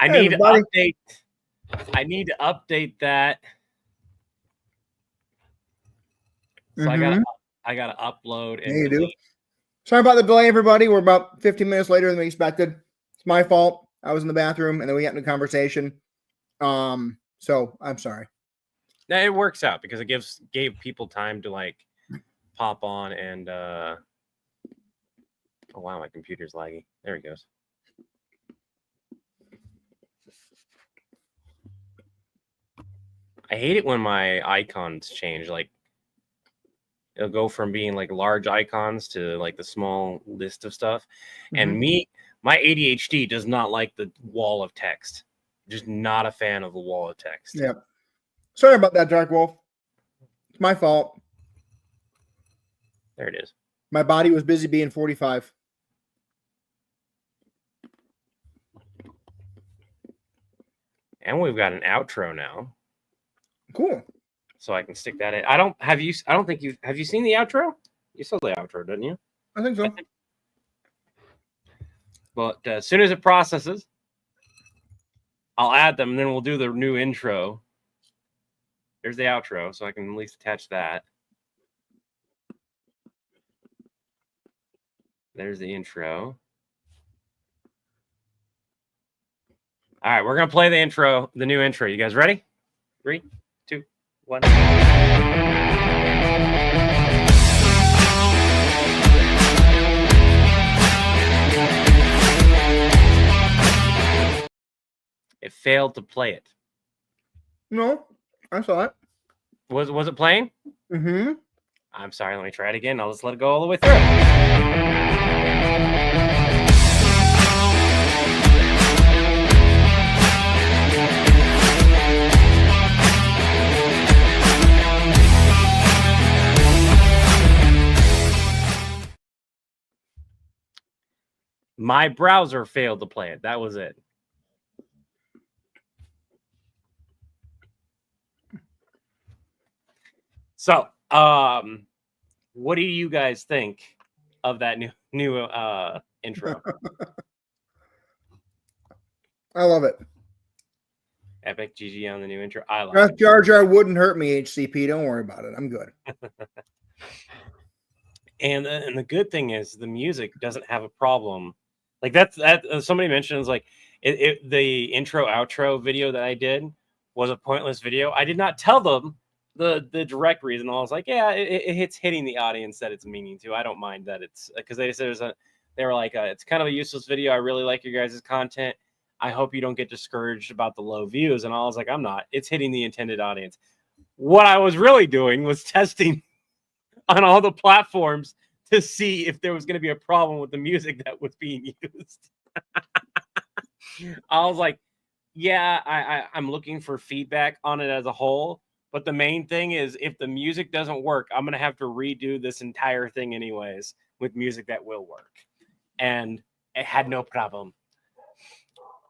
I need to update. I need to update that. So I gotta upload. And yeah, you do. Sorry about the delay, everybody. We're about 15 minutes later than we expected. It's my fault. I was in the bathroom, and then we got into conversation. So I'm sorry. No, it works out because it gave people time to like pop on and oh wow, my computer's laggy. There he goes. I hate it when my icons change. Like it'll go from being like large icons to like the small list of stuff. And my ADHD does not like the wall of text. Just not a fan of the wall of text. Yeah. Sorry about that, Dark Wolf. It's my fault. There it is. My body was busy being 45. And we've got an outro now. Cool. So I can stick that in. I don't think have you seen the outro? You saw the outro, didn't you? I think so. But as soon as it processes, I'll add them, and then we'll do the new intro. There's the outro, so I can at least attach that. There's the intro. All right, we're going to play the intro, the new intro. You guys ready? 3, 2, 1. It failed to play it. No, I saw it. Was it playing? Mm-hmm. I'm sorry. Let me try it again. I'll just let it go all the way through. My browser failed to play it. That was it. So, what do you guys think of that new intro? I love it. Epic GG on the new intro. I love it. Jar Jar wouldn't hurt me, HCP. Don't worry about it. I'm good. And the good thing is the music doesn't have a problem. Like that somebody mentions like the intro outro video that I did was a pointless video. I did not tell them the direct reason. I was like, yeah, it's hitting the audience that it's meaning to. I don't mind that it's because they said they were like it's kind of a useless video. I really like your guys' content. I hope you don't get discouraged about the low views. And I was like, I'm not. It's hitting the intended audience. What I was really doing was testing on all the platforms to see if there was going to be a problem with the music that was being used. I was like, yeah, I'm looking for feedback on it as a whole. But the main thing is if the music doesn't work, I'm going to have to redo this entire thing anyways with music that will work. And it had no problem.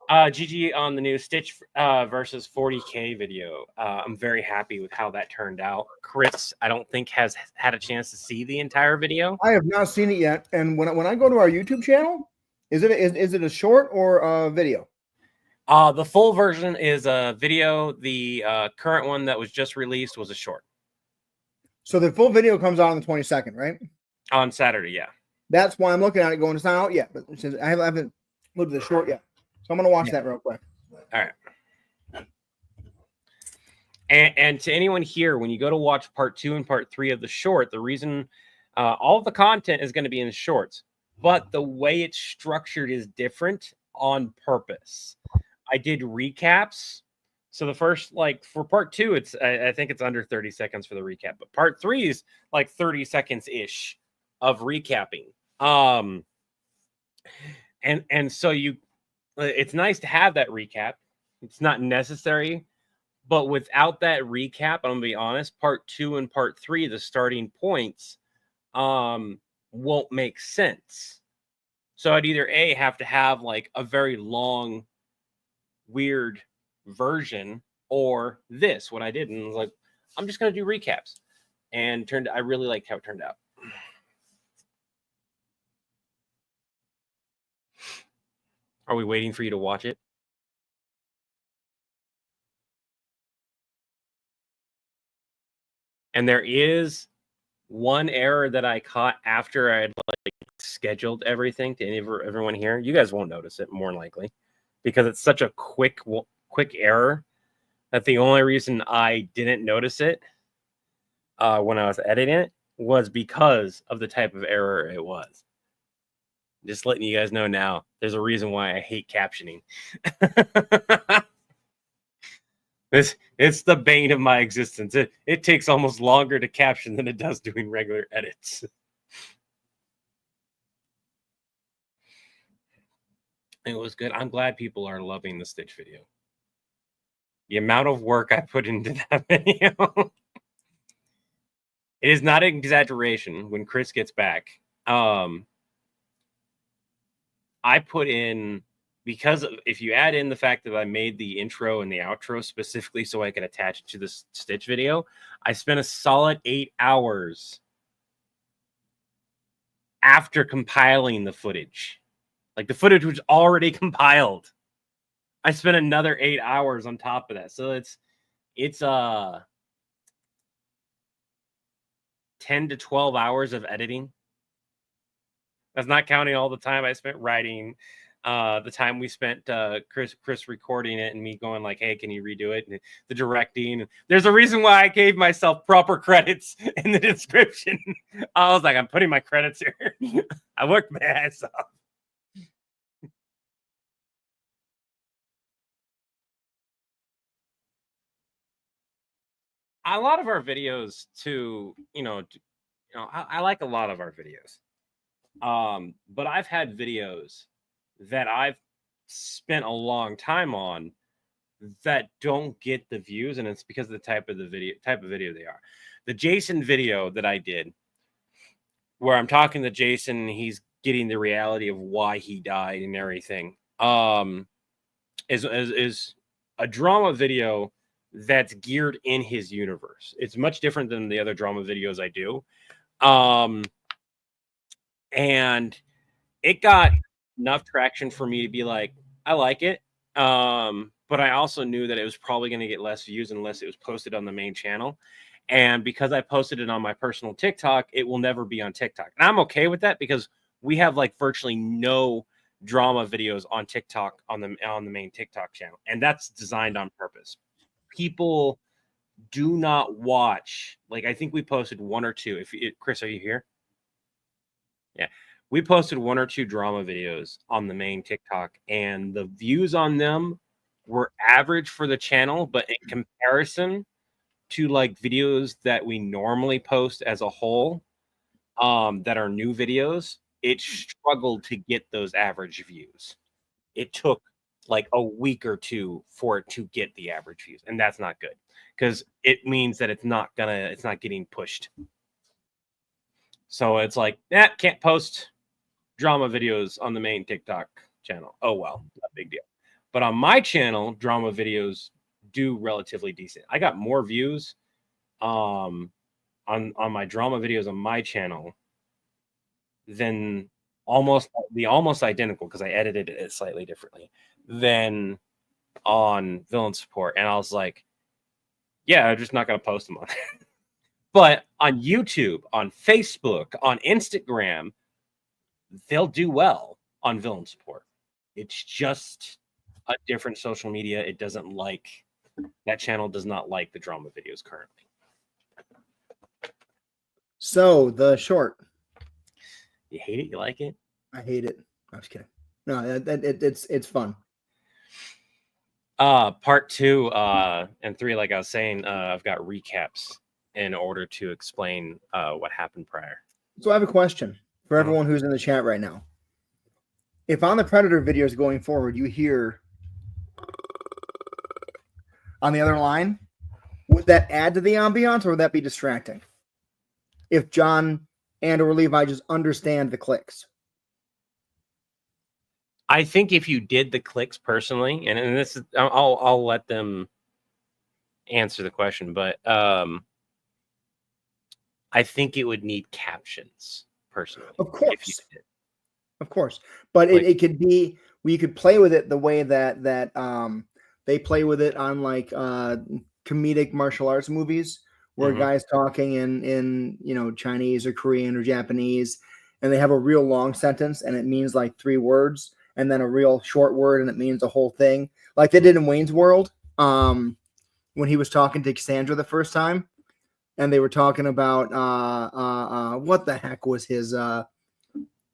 GG on the new Stitch versus 40K video. I'm very happy with how that turned out. Chris, I don't think has had a chance to see the entire video. I have not seen it yet. And when I go to our YouTube channel, is it a short or a video? The full version is a video. The current one that was just released was a short. So the full video comes out on the 22nd, right? On Saturday, yeah. That's why I'm looking at it going, it's not out yet. But since I haven't looked at the short yet. So I'm going to watch that real quick. All right. And to anyone here, when you go to watch part 2 and part 3 of the short, the reason all of the content is going to be in the shorts, but the way it's structured is different on purpose. I did recaps. So the first, like for part 2, it's I think it's under 30 seconds for the recap, but part 3 is like 30 seconds ish of recapping. And so it's nice to have that recap. It's not necessary, but without that recap, I'm gonna be honest, part 2 and part 3, the starting points, won't make sense. So I'd either have to have like a very long, weird version, or this, what I did, and was like, I'm just gonna do recaps. And I really liked how it turned out. Are we waiting for you to watch it? And there is one error that I caught after I had like scheduled everything to everyone here. You guys won't notice it, more than likely, because it's such a quick error that the only reason I didn't notice it when I was editing it was because of the type of error it was. Just letting you guys know now, there's a reason why I hate captioning. It's the bane of my existence. It takes almost longer to caption than it does doing regular edits. It was good. I'm glad people are loving the Stitch video. The amount of work I put into that video. It is not an exaggeration. When Chris gets back, I put in, because if you add in the fact that I made the intro and the outro specifically so I could attach it to the Stitch video, I spent a solid 8 hours after compiling the footage. Like, the footage was already compiled. I spent another 8 hours on top of that. So it's 10 to 12 hours of editing. That's not counting all the time I spent writing, the time we spent Chris recording it and me going like, hey, can you redo it? And the directing. There's a reason why I gave myself proper credits in the description. I was like, I'm putting my credits here. I worked my ass off. A lot of our videos too, I like a lot of our videos. But I've had videos that I've spent a long time on that don't get the views, and it's because of the type of video they are. The Jason video that I did, where I'm talking to Jason and he's getting the reality of why he died and everything, is a drama video that's geared in his universe. It's much different than the other drama videos I do. And it got enough traction for me to be like, I like it. But I also knew that it was probably going to get less views unless it was posted on the main channel. And because I posted it on my personal TikTok, it will never be on TikTok. And I'm okay with that because we have like virtually no drama videos on TikTok on the main TikTok channel. And that's designed on purpose. People do not watch. Like, I think we posted one or two. Chris, are you here? Yeah. We posted one or two drama videos on the main TikTok, and the views on them were average for the channel, but in comparison to like videos that we normally post as a whole, that are new videos, it struggled to get those average views. It took like a week or two for it to get the average views, and that's not good because it means that it's not getting pushed. So it's like, can't post drama videos on the main TikTok channel. Oh well, not a big deal. But on my channel, drama videos do relatively decent. I got more views on my drama videos on my channel than almost identical, because I edited it slightly differently, than on villain support. And I was like, yeah, I'm just not going to post them on there. But on YouTube, on Facebook, on Instagram, they'll do well on villain support. It's just a different social media. It doesn't like, that channel does not like the drama videos currently. So the short. You hate it? You like it? I hate it. I'm just kidding. No, it's fun. Part 2 and 3, like I was saying, I've got recaps in order to explain what happened prior. So I have a question for everyone who's in the chat right now. If on the Predator videos going forward, you hear on the other line, would that add to the ambiance or would that be distracting? If John and or Levi just understand the clicks. I think if you did the clicks personally, and this is, I'll let them answer the question, but I think it would need captions personally. Of course. If you did. Of course. But like, it could be, we could play with it the way that they play with it on like comedic martial arts movies, where Mhm. guys talking in Chinese or Korean or Japanese, and they have a real long sentence and it means like 3 words, and then a real short word and it means the whole thing, like they did in Wayne's World. When he was talking to Cassandra the first time, and they were talking about what the heck was his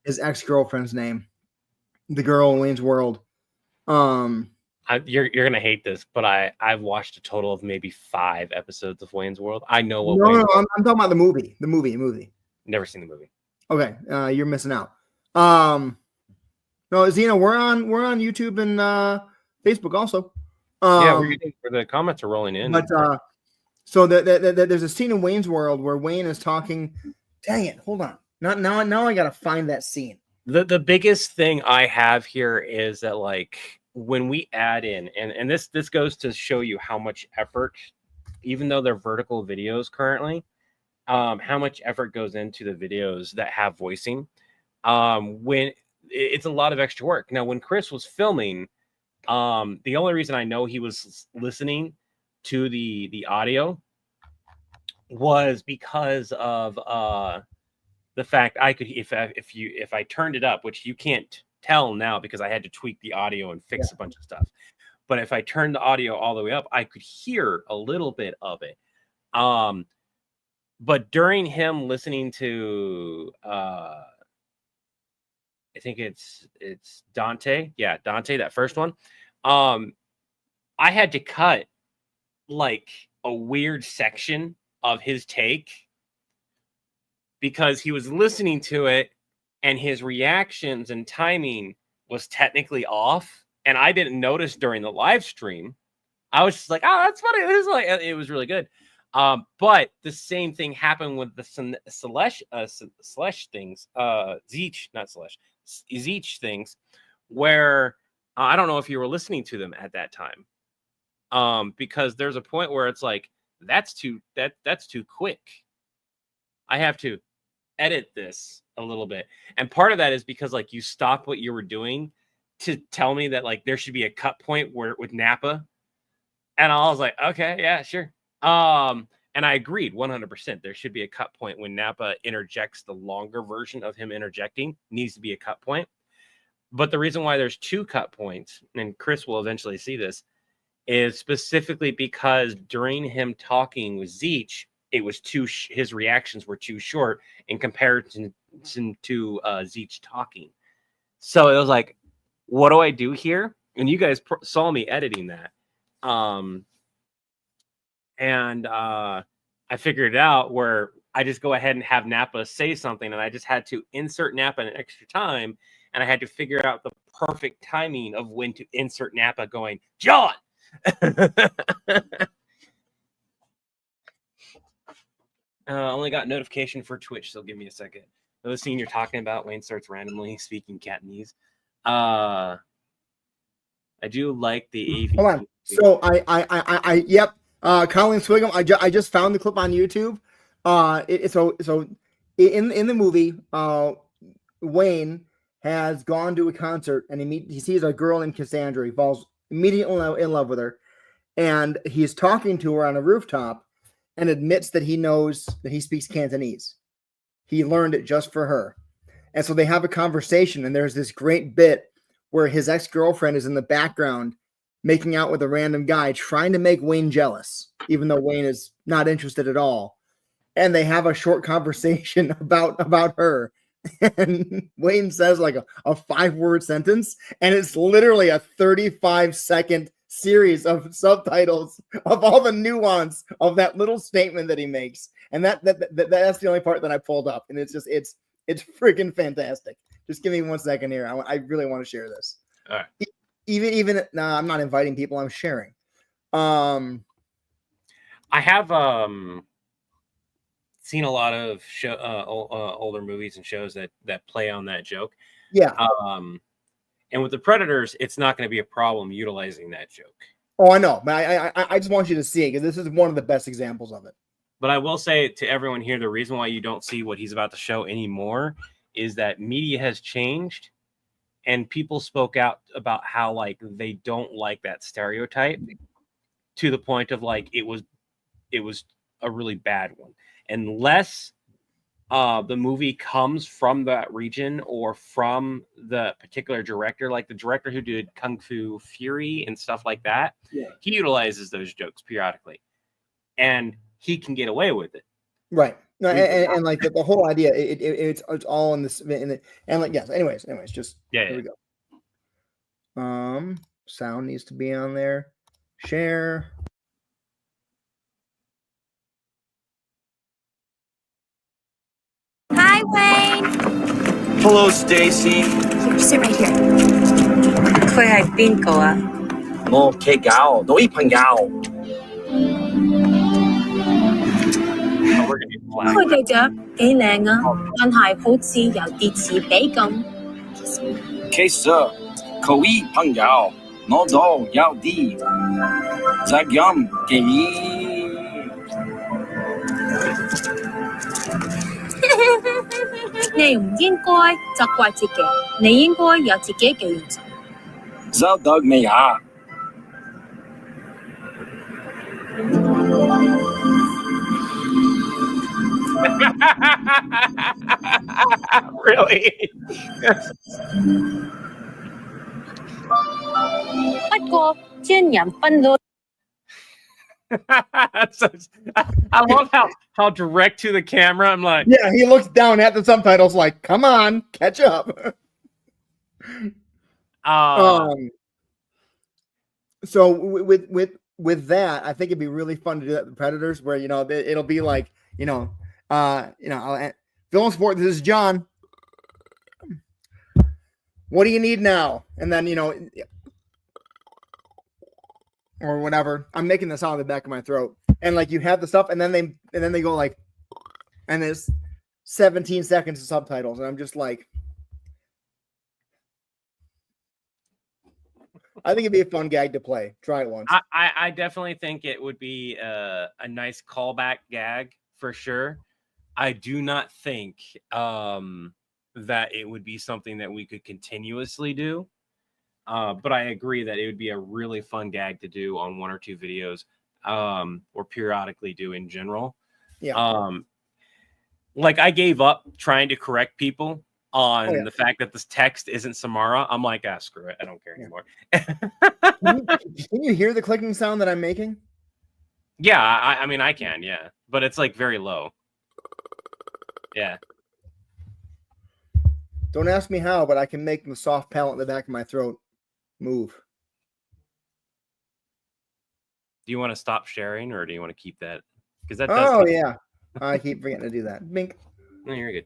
ex-girlfriend's name, the girl in Wayne's World. You're gonna hate this, but I've watched a total of maybe 5 episodes of Wayne's World. I know what no, I'm talking about the movie. Never seen the movie. Okay, you're missing out. No, Zena, we're on YouTube and Facebook also. Yeah, the comments are rolling in. But so there's a scene in Wayne's World where Wayne is talking. Dang it! Hold on. Not now. Now I gotta find that scene. The biggest thing I have here is that, like, when we add in, and this goes to show you how much effort, even though they're vertical videos currently, how much effort goes into the videos that have voicing. When it's a lot of extra work. Now, when Chris was filming, the only reason I know he was listening to the audio was because of the fact I could, if I turned it up, which you can't tell now because I had to tweak the audio and fix a bunch of stuff. But if I turned the audio all the way up, I could hear a little bit of it. But during him listening to I think it's Dante. Yeah, Dante, that first one. I had to cut like a weird section of his take because he was listening to it and his reactions and timing was technically off. And I didn't notice during the live stream. I was just like, oh, that's funny. It was really good. But the same thing happened with the Celeste things, Zeech, not Celeste, Zeech things, where I don't know if you were listening to them at that time. Because there's a point where it's like, that's too quick. I have to edit this a little bit. And part of that is because like you stopped what you were doing to tell me that like there should be a cut point where with Napa. And I was like, okay, yeah, sure. And I agreed 100%. There should be a cut point when Napa interjects the longer version of him interjecting, needs to be a cut point. But the reason why there's 2 cut points, and Chris will eventually see this, is specifically because during him talking with Zeech, it was his reactions were too short in comparison to Zeech talking. So it was like, what do I do here? And you guys saw me editing that. And I figured it out where I just go ahead and have Napa say something, and I just had to insert Napa an extra time, and I had to figure out the perfect timing of when to insert Napa going, John. Only got notification for Twitch, so give me a second. The scene you're talking about, Wayne starts randomly speaking Cantonese. I do like the AV. Hold on. So yep. Colin Swigum. I just found the clip on YouTube. So in the movie, Wayne has gone to a concert and he sees a girl named Cassandra. He falls immediately in love with her, and he's talking to her on a rooftop, and admits that he knows that he speaks Cantonese. He learned it just for her, and so they have a conversation. And there's this great bit where his ex-girlfriend is in the background making out with a random guy, trying to make Wayne jealous, even though Wayne is not interested at all. And they have a short conversation about her. And Wayne says like a 5-word sentence, and it's literally a 35-second series of subtitles of all the nuance of that little statement that he makes. And that's the only part that I pulled up. And it's freaking fantastic. Just give me 1 second here. I really want to share this. All right. Even I'm not inviting people. I'm sharing. I have seen a lot of older movies and shows that play on that joke. Yeah. And with the Predators, it's not going to be a problem utilizing that joke. Oh, I know. I just want you to see it because this is one of the best examples of it. But I will say to everyone here, the reason why you don't see what he's about to show anymore is that media has changed, and people spoke out about how like they don't like that stereotype to the point of like it was a really bad one, unless the movie comes from that region or from the particular director, like the director who did Kung Fu Fury and stuff like that. Yeah. He utilizes those jokes periodically, and he can get away with it. Right. No, and like the whole idea, it's all in this and like yes. Anyways, just here we go. Sound needs to be on there. Share. Hi, Wayne. Hello, Stacy. Here, sit right here. 佢係邊個啊？我嘅狗，女朋友。佢嘅腳幾靚啊，但係好似有啲似比咁。其實佢位朋友，我都有啲責任嘅。你唔應該責怪自己，你應該有自己嘅原則。收得未啊？ Really? 不過專人分到。 So, I love how direct to the camera. I'm like, yeah, he looks down at the subtitles like, come on, catch up. So with that, I think it'd be really fun to do that with Predators, where it'll be like film sport. This is John. What do you need now? And then or whatever. I'm making this out of the back of my throat, and like you have the stuff, and then they go like, and there's 17 seconds of subtitles, and I'm just like, I think it'd be a fun gag to play. Try it once. I definitely think it would be a nice callback gag for sure. I do not think that it would be something that we could continuously do. But I agree that it would be a really fun gag to do on one or two videos, or periodically do in general. Yeah. Like I gave up trying to correct people on the fact that this text isn't Samara. I'm like, screw it. I don't care anymore. Can you hear the clicking sound that I'm making? Yeah, I mean, I can, yeah. But it's like very low. Yeah. Don't ask me how, but I can make the soft palate in the back of my throat move. Do you want to stop sharing, or do you want to keep that? Because that does. Oh yeah, I keep forgetting to do that. Bink. No, you're good.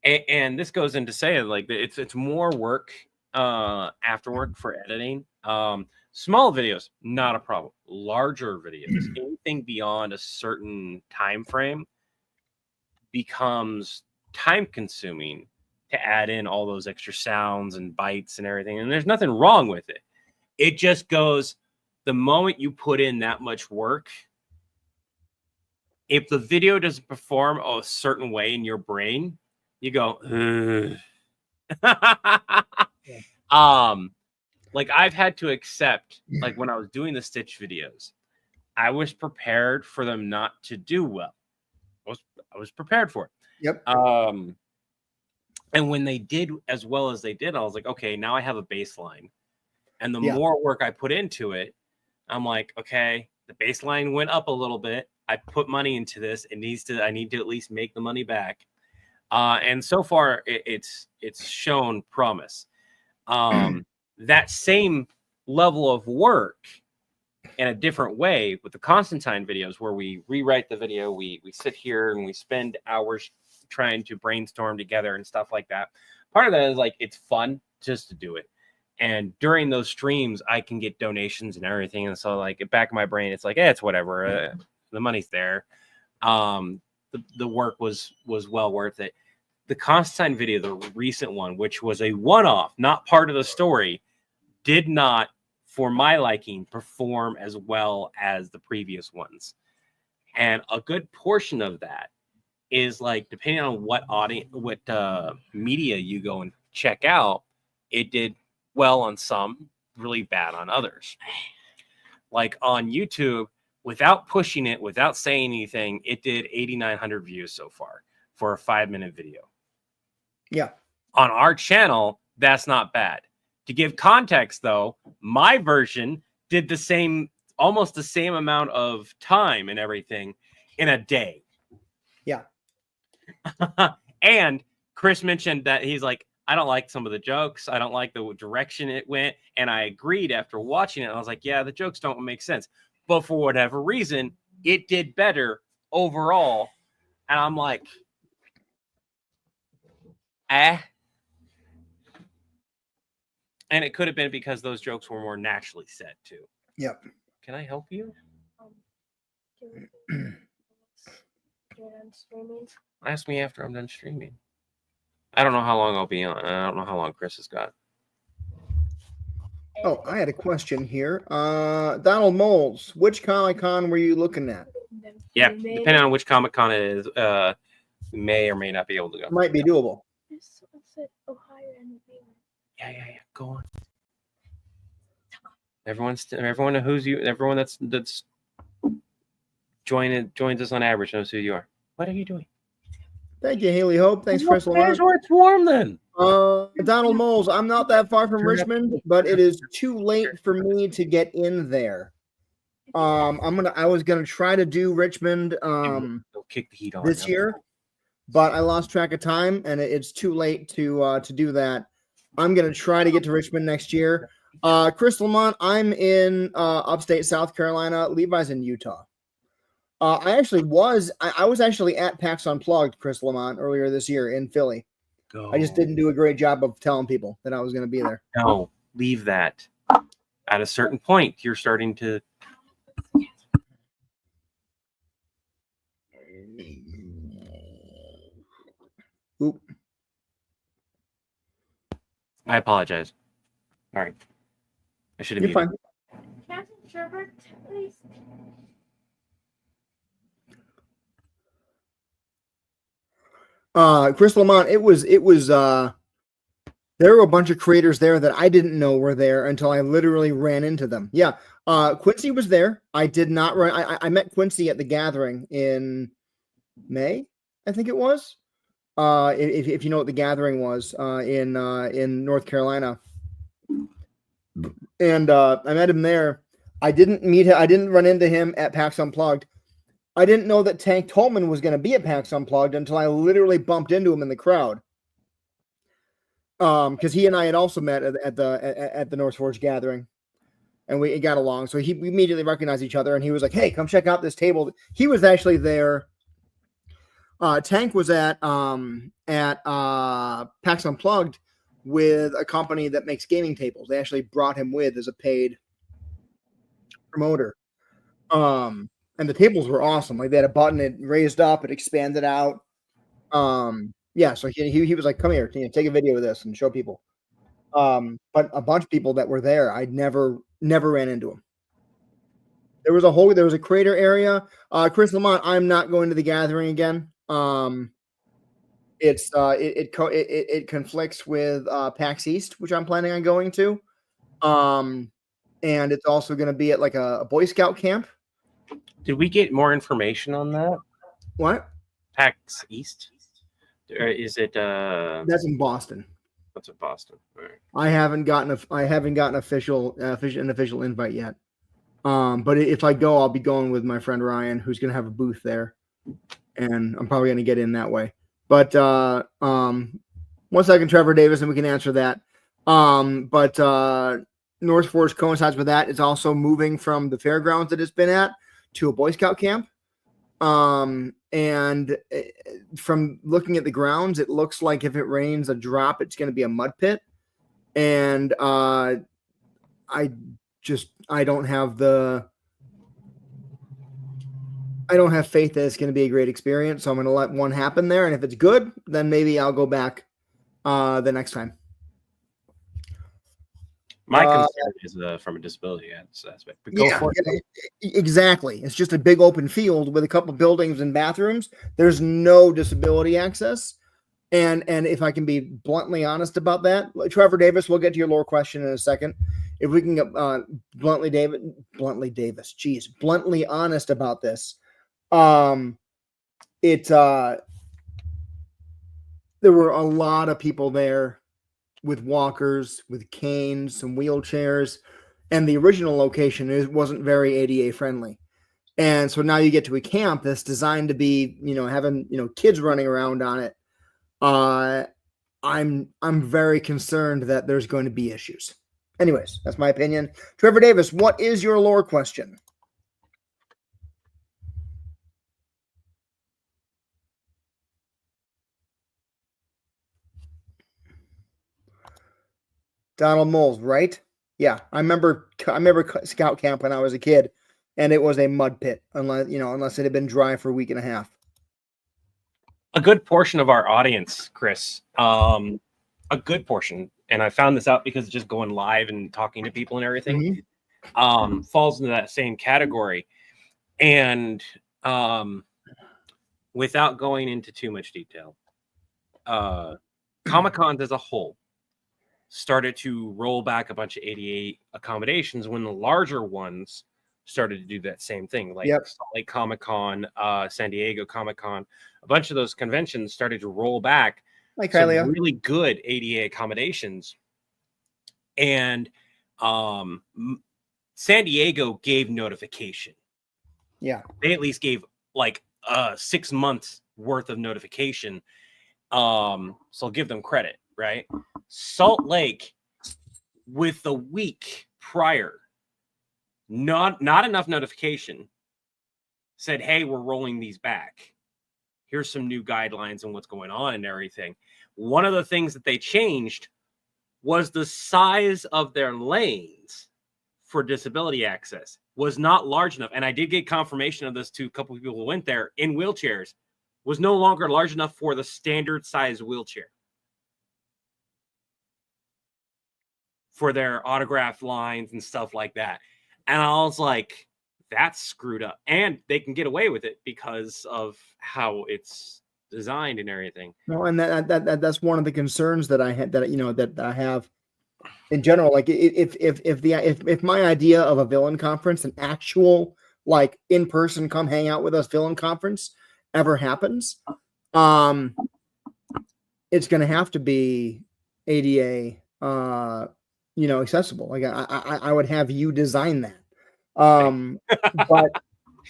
And this goes into saying like it's more work after work for editing. Small videos, not a problem. Larger videos, anything beyond a certain time frame becomes time consuming to add in all those extra sounds and bites and everything. And there's nothing wrong with it. It just goes, the moment you put in that much work, if the video doesn't perform a certain way in your brain, you go, like I've had to accept, like when I was doing the Stitch videos, I was prepared for them not to do well. I was prepared for it. Yep. And when they did as well as they did, I was like, okay, now I have a baseline. And the more work I put into it, I'm like, okay, the baseline went up a little bit. I put money into this. I need to at least make the money back. And so far it's shown promise. That same level of work in a different way with the Constantine videos, where we rewrite the video, we sit here and we spend hours trying to brainstorm together and stuff like that. Part of that is like, it's fun just to do it. And during those streams, I can get donations and everything. And so like back in my brain, it's like, it's whatever. The money's there. The work was well worth it. The Constantine video, the recent one, which was a one-off, not part of the story, did not, for my liking, perform as well as the previous ones. And a good portion of that is like, depending on what media you go and check out, it did well on some, really bad on others. Like on YouTube, without pushing it, without saying anything, it did 8,900 views so far for a 5-minute video. Yeah. On our channel, that's not bad. To give context, though, my version did the same, almost the same amount of time and everything in a day. Yeah. And Chris mentioned that he's like, I don't like some of the jokes. I don't like the direction it went. And I agreed after watching it. I was like, yeah, the jokes don't make sense. But for whatever reason, it did better overall. And I'm like, And it could have been because those jokes were more naturally said too. Yep. Can I help you? Ask me after I'm done streaming. I don't know how long I'll be on. I don't know how long Chris has got. Oh, I had a question here. Donald Moles, which Comic-Con were you looking at? Yeah, depending on which Comic-Con it is, may or may not be able to go. Might be doable. Yeah. Go on. Everyone who's you. Everyone that's joins us on average knows who you are. What are you doing? Thank you, Haley Hope. Thanks, Chris Lamar. Where it's warm then. Donald Moles, I'm not that far from Richmond, but it is too late for me to get in there. I was gonna try to do Richmond They'll kick the heat on this year, but I lost track of time and it's too late to do that. I'm gonna try to get to Richmond next year. Chris Lamont, I'm in upstate South Carolina. Levi's in Utah. I was actually at PAX Unplugged, Chris Lamont, earlier this year in Philly. Go. I just didn't do a great job of telling people that I was going to be there. No, leave that. At a certain point, you're starting to. Oop. I apologize. All right. I should have. You're fine. Captain Sherbert, please. Chris Lamont, it was there were a bunch of creators there that I didn't know were there until I literally ran into them. Yeah. Quincy was there. I did not run. I met Quincy at the gathering in May, I think it was. If you know what the gathering was, in North Carolina. And I met him there. I didn't run into him at PAX Unplugged. I didn't know that Tank Tolman was going to be at PAX Unplugged until I literally bumped into him in the crowd. Because he and I had also met at the North Forge gathering, and we got along. So we immediately recognized each other, and he was like, "Hey, come check out this table." He was actually there. Tank was at PAX Unplugged with a company that makes gaming tables. They actually brought him with as a paid promoter. And the tables were awesome. Like they had a button, it raised up, it expanded out. Yeah, so he was like, "Come here, take a video of this and show people." But a bunch of people that were there, I never ran into them. There was a creator area. Chris Lamont, I'm not going to the gathering again. It conflicts with PAX East, which I'm planning on going to. And it's also going to be at like a Boy Scout camp. Did we get more information on that? What? PAX East? Or is it? That's in Boston. That's in Boston. All right. I haven't gotten an official invite yet. But if I go, I'll be going with my friend Ryan, who's going to have a booth there, and I'm probably going to get in that way. But 1 second, Trevor Davis, and we can answer that. North Forge coincides with that. It's also moving from the fairgrounds that it's been at to a Boy Scout camp. And from looking at the grounds, it looks like if it rains a drop, it's going to be a mud pit. And I don't have faith that it's going to be a great experience. So I'm going to let one happen there. And if it's good, then maybe I'll go back the next time. My concern is from a disability aspect. But go for it. Exactly. It's just a big open field with a couple buildings and bathrooms. There's no disability access. And if I can be bluntly honest about that, Trevor Davis, we'll get to your lore question in a second. If we can get bluntly honest about this, there were a lot of people there with walkers, with canes, some wheelchairs, and the original location wasn't very ADA friendly. And so now you get to a camp that's designed to be, having, kids running around on it. I'm very concerned that there's going to be issues. Anyways, that's my opinion. Trevor Davis, what is your lore question? Donald Moles, right? Yeah, I remember Scout Camp when I was a kid, and it was a mud pit unless it had been dry for a week and a half. A good portion of our audience, Chris, a good portion, and I found this out because just going live and talking to people and everything, falls into that same category. And without going into too much detail, Comic-Cons as a whole started to roll back a bunch of ADA accommodations when the larger ones started to do that same thing, like Salt Lake Comic-Con, San Diego Comic-Con. A bunch of those conventions started to roll back some really good ADA accommodations. And San Diego gave notification. Yeah. They at least gave like 6 months worth of notification. So I'll give them credit, right? Salt Lake, with the week prior, not enough notification, said, hey, we're rolling these back. Here's some new guidelines and what's going on and everything. One of the things that they changed was the size of their lanes for disability access was not large enough. And I did get confirmation of this to a couple of people who went there in wheelchairs, was no longer large enough for the standard size wheelchair for their autograph lines and stuff like that. And I was like, that's screwed up. And they can get away with it because of how it's designed and everything. No, and that's one of the concerns that I had, that I have in general. Like if my idea of a villain conference, an actual like in person come hang out with us villain conference ever happens, it's going to have to be ADA, accessible. Like I would have you design that. But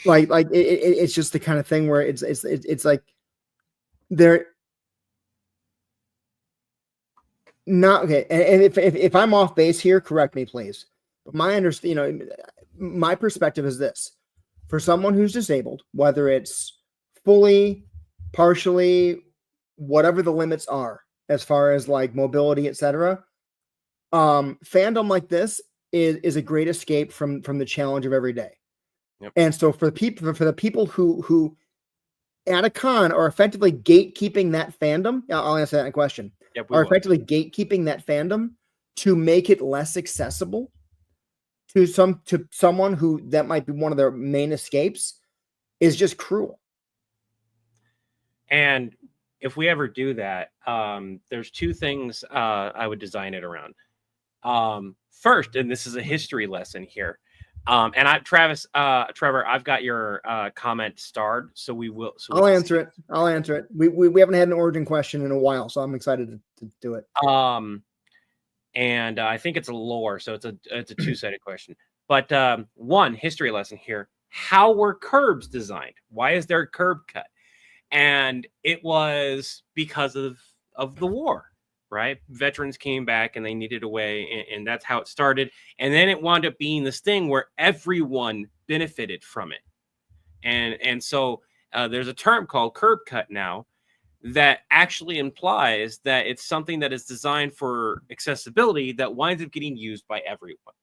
like it's just the kind of thing where it's like they're not okay. And if I'm off base here, correct me, please. But my perspective is this: for someone who's disabled, whether it's fully, partially, whatever the limits are, as far as like mobility, etc., fandom like this is a great escape from the challenge of every day. Yep. And so for the people who at a con are effectively gatekeeping that fandom, I'll answer that question. Yep, are effectively gatekeeping that fandom to make it less accessible to someone who that might be one of their main escapes is just cruel. And if we ever do that, there's two things I would design it around. First, and this is a history lesson here. And Trevor, I've got your comment starred, so we will. So I'll answer it. We haven't had an origin question in a while, so I'm excited to do it. And I think it's a lore, so it's a two-sided question. But one history lesson here: how were curbs designed? Why is there a curb cut? And it was because of the war. Right? Veterans came back and they needed a way, and that's how it started. And then it wound up being this thing where everyone benefited from it. And so there's a term called curb cut now that actually implies that it's something that is designed for accessibility that winds up getting used by everyone.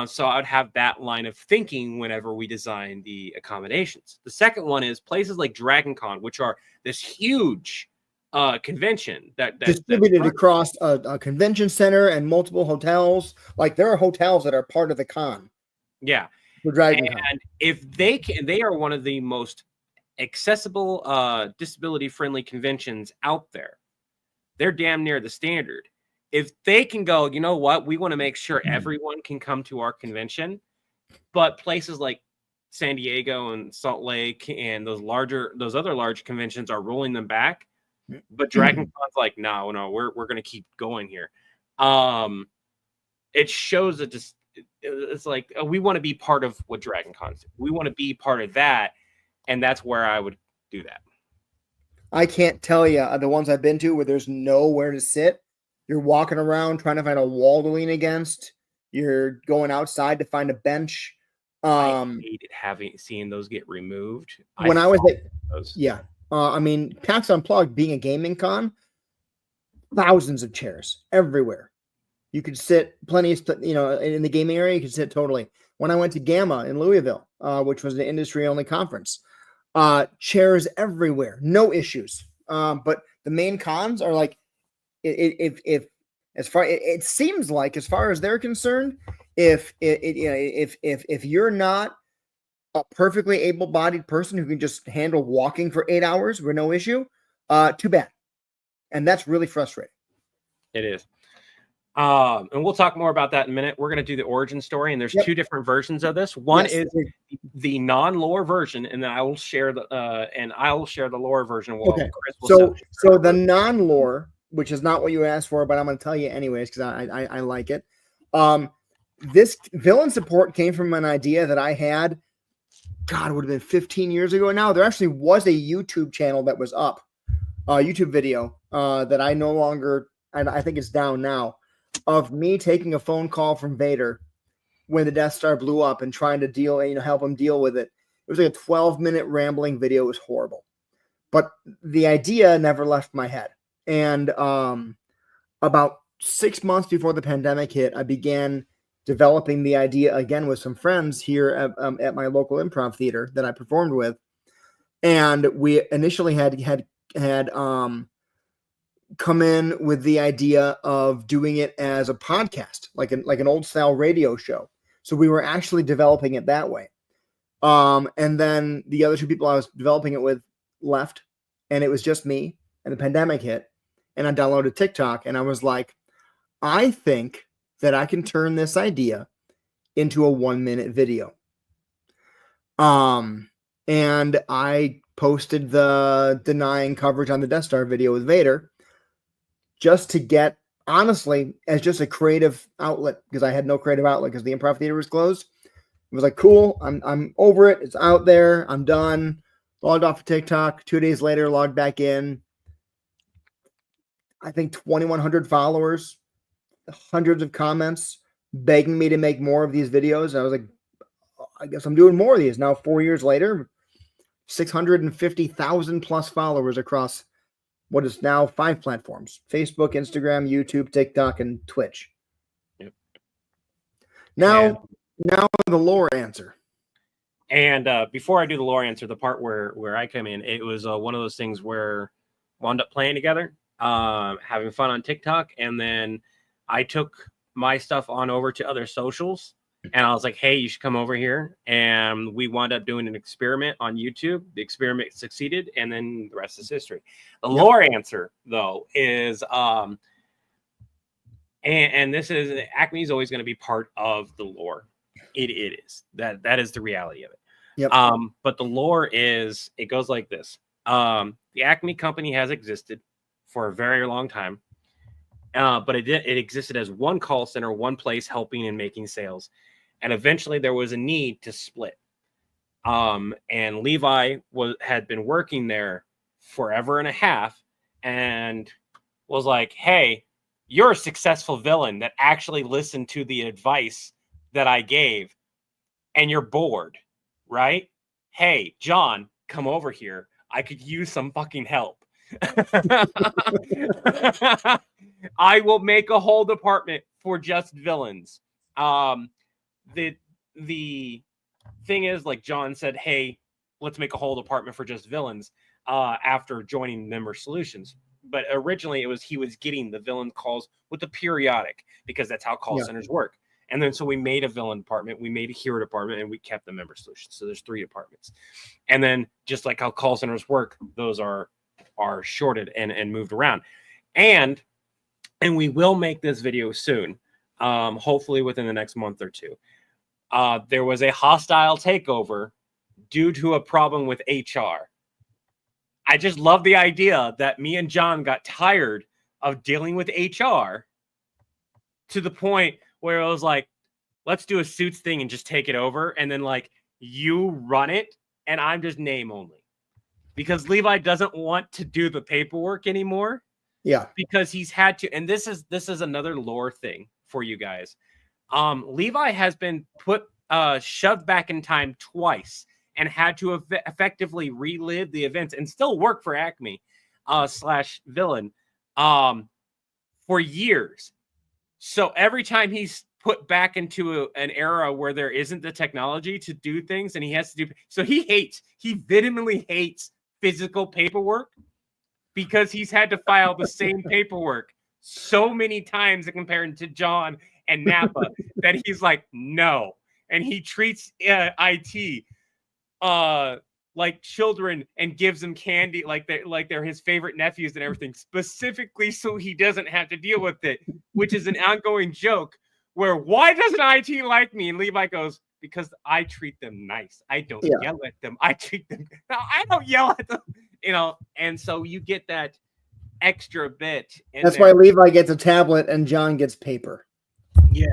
So I'd have that line of thinking whenever we design the accommodations. The second one is places like Dragon Con, which are this huge convention that distributed across a convention center and multiple hotels. Like there are hotels that are part of the con. Yeah. For Dragon Con. And if they are one of the most accessible, disability friendly conventions out there. they're damn near the standard. If they can go, you know what, we want to make sure everyone can come to our convention, but places like San Diego and Salt Lake and those other large conventions are rolling them back. But Dragon Con's like, no, we're going to keep going here. It shows that just it's like we want to be part of what Dragon Con's do. We want to be part of that, and that's where I would do that. I can't tell you the ones I've been to where there's nowhere to sit. You're walking around trying to find a wall to lean against. You're going outside to find a bench. I hated seeing those get removed. When I was at, yeah, I mean, PAX Unplugged being a gaming con, thousands of chairs everywhere. You could sit plenty of, in the gaming area, you could sit totally. When I went to Gamma in Louisville, which was an industry-only conference, chairs everywhere, no issues. But the main cons are like, it seems like, as far as they're concerned, if you're not a perfectly able-bodied person who can just handle walking for 8 hours with no issue, too bad. And that's really frustrating. It is. And we'll talk more about that in a minute. We're going to do the origin story, and there's two different versions of this. One is the non-lore version, and then I will share the lore version. Okay. So the non-lore, which is not what you asked for, but I'm going to tell you anyways because I like it. This villain support came from an idea that I had. God, it would have been 15 years ago now. There actually was a YouTube channel that was up, YouTube video that I no longer, and I think it's down now, of me taking a phone call from Vader when the Death Star blew up and trying to help him deal with it. It was like a 12-minute rambling video. It was horrible. But the idea never left my head. And about 6 months before the pandemic hit, I began developing the idea again with some friends here at my local improv theater that I performed with. And we initially had come in with the idea of doing it as a podcast, like an old style radio show. So we were actually developing it that way. And then the other two people I was developing it with left, and it was just me, and the pandemic hit, and I downloaded TikTok, and I was like, I think that I can turn this idea into a 1-minute video. And I posted the denying coverage on the Death Star video with Vader just to get, honestly, as just a creative outlet, because I had no creative outlet because the improv theater was closed. It was like, cool, I'm over it. It's out there. I'm done. Logged off of TikTok. 2 days later, logged back in. I think 2,100 followers, hundreds of comments begging me to make more of these videos. And I was like, I guess I'm doing more of these. Now, 4 years later, 650,000 plus followers across what is now 5 platforms: Facebook, Instagram, YouTube, TikTok, and Twitch. Yep. Now the lore answer. And before I do the lore answer, the part where I come in, it was one of those things where we wound up playing together, having fun on TikTok, and then I took my stuff on over to other socials, and I was like, hey, you should come over here. And we wound up doing an experiment on YouTube. The experiment succeeded, and then the rest is history. The lore answer, though, is and this is, Acme is always going to be part of the lore. It is. That is the reality of it. Yep. But the lore is, it goes like this. The Acme company has existed for a very long time. But it existed as one call center, one place helping and making sales. And eventually there was a need to split. And Levi had been working there forever and a half and was like, hey, you're a successful villain that actually listened to the advice that I gave, and you're bored, right? Hey, John, come over here. I could use some fucking help. I will make a whole department for just villains. The thing is, like John said, hey, let's make a whole department for just villains after joining Member Solutions. But originally he was getting the villain calls with the periodic, because that's how call centers work. And then so we made a villain department, we made a hero department, and we kept the Member Solutions. So there's 3 departments. And then just like how call centers work, those are shorted and moved around. And we will make this video soon, hopefully within the next month or two. There was a hostile takeover due to a problem with HR. I just love the idea that me and John got tired of dealing with HR to the point where it was like, let's do a Suits thing and just take it over. And then like you run it and I'm just name only. Because Levi doesn't want to do the paperwork anymore. Yeah. Because he's had to, and this is another lore thing for you guys. Levi has been shoved back in time twice and had to effectively relive the events and still work for Acme / Villain for years. So every time he's put back into an era where there isn't the technology to do things and he has to do, so he vehemently hates physical paperwork because he's had to file the same paperwork so many times compared to John and Napa that he's like, no. And he treats IT like children and gives them candy like they're his favorite nephews and everything, specifically so he doesn't have to deal with it, which is an ongoing joke where, why doesn't IT like me? And Levi goes, because I treat them nice. I don't yell at them. I treat them. No, I don't yell at them. You know, and so you get that extra bit. That's why Levi gets a tablet and John gets paper. Yeah,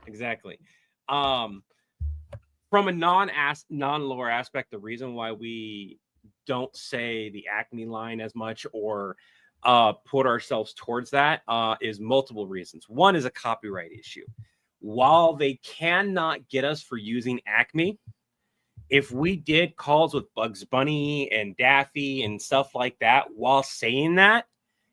exactly. From a non-lore aspect, the reason why we don't say the Acme line as much or put ourselves towards that is multiple reasons. One is a copyright issue. While they cannot get us for using Acme, if we did calls with Bugs Bunny and Daffy and stuff like that while saying that,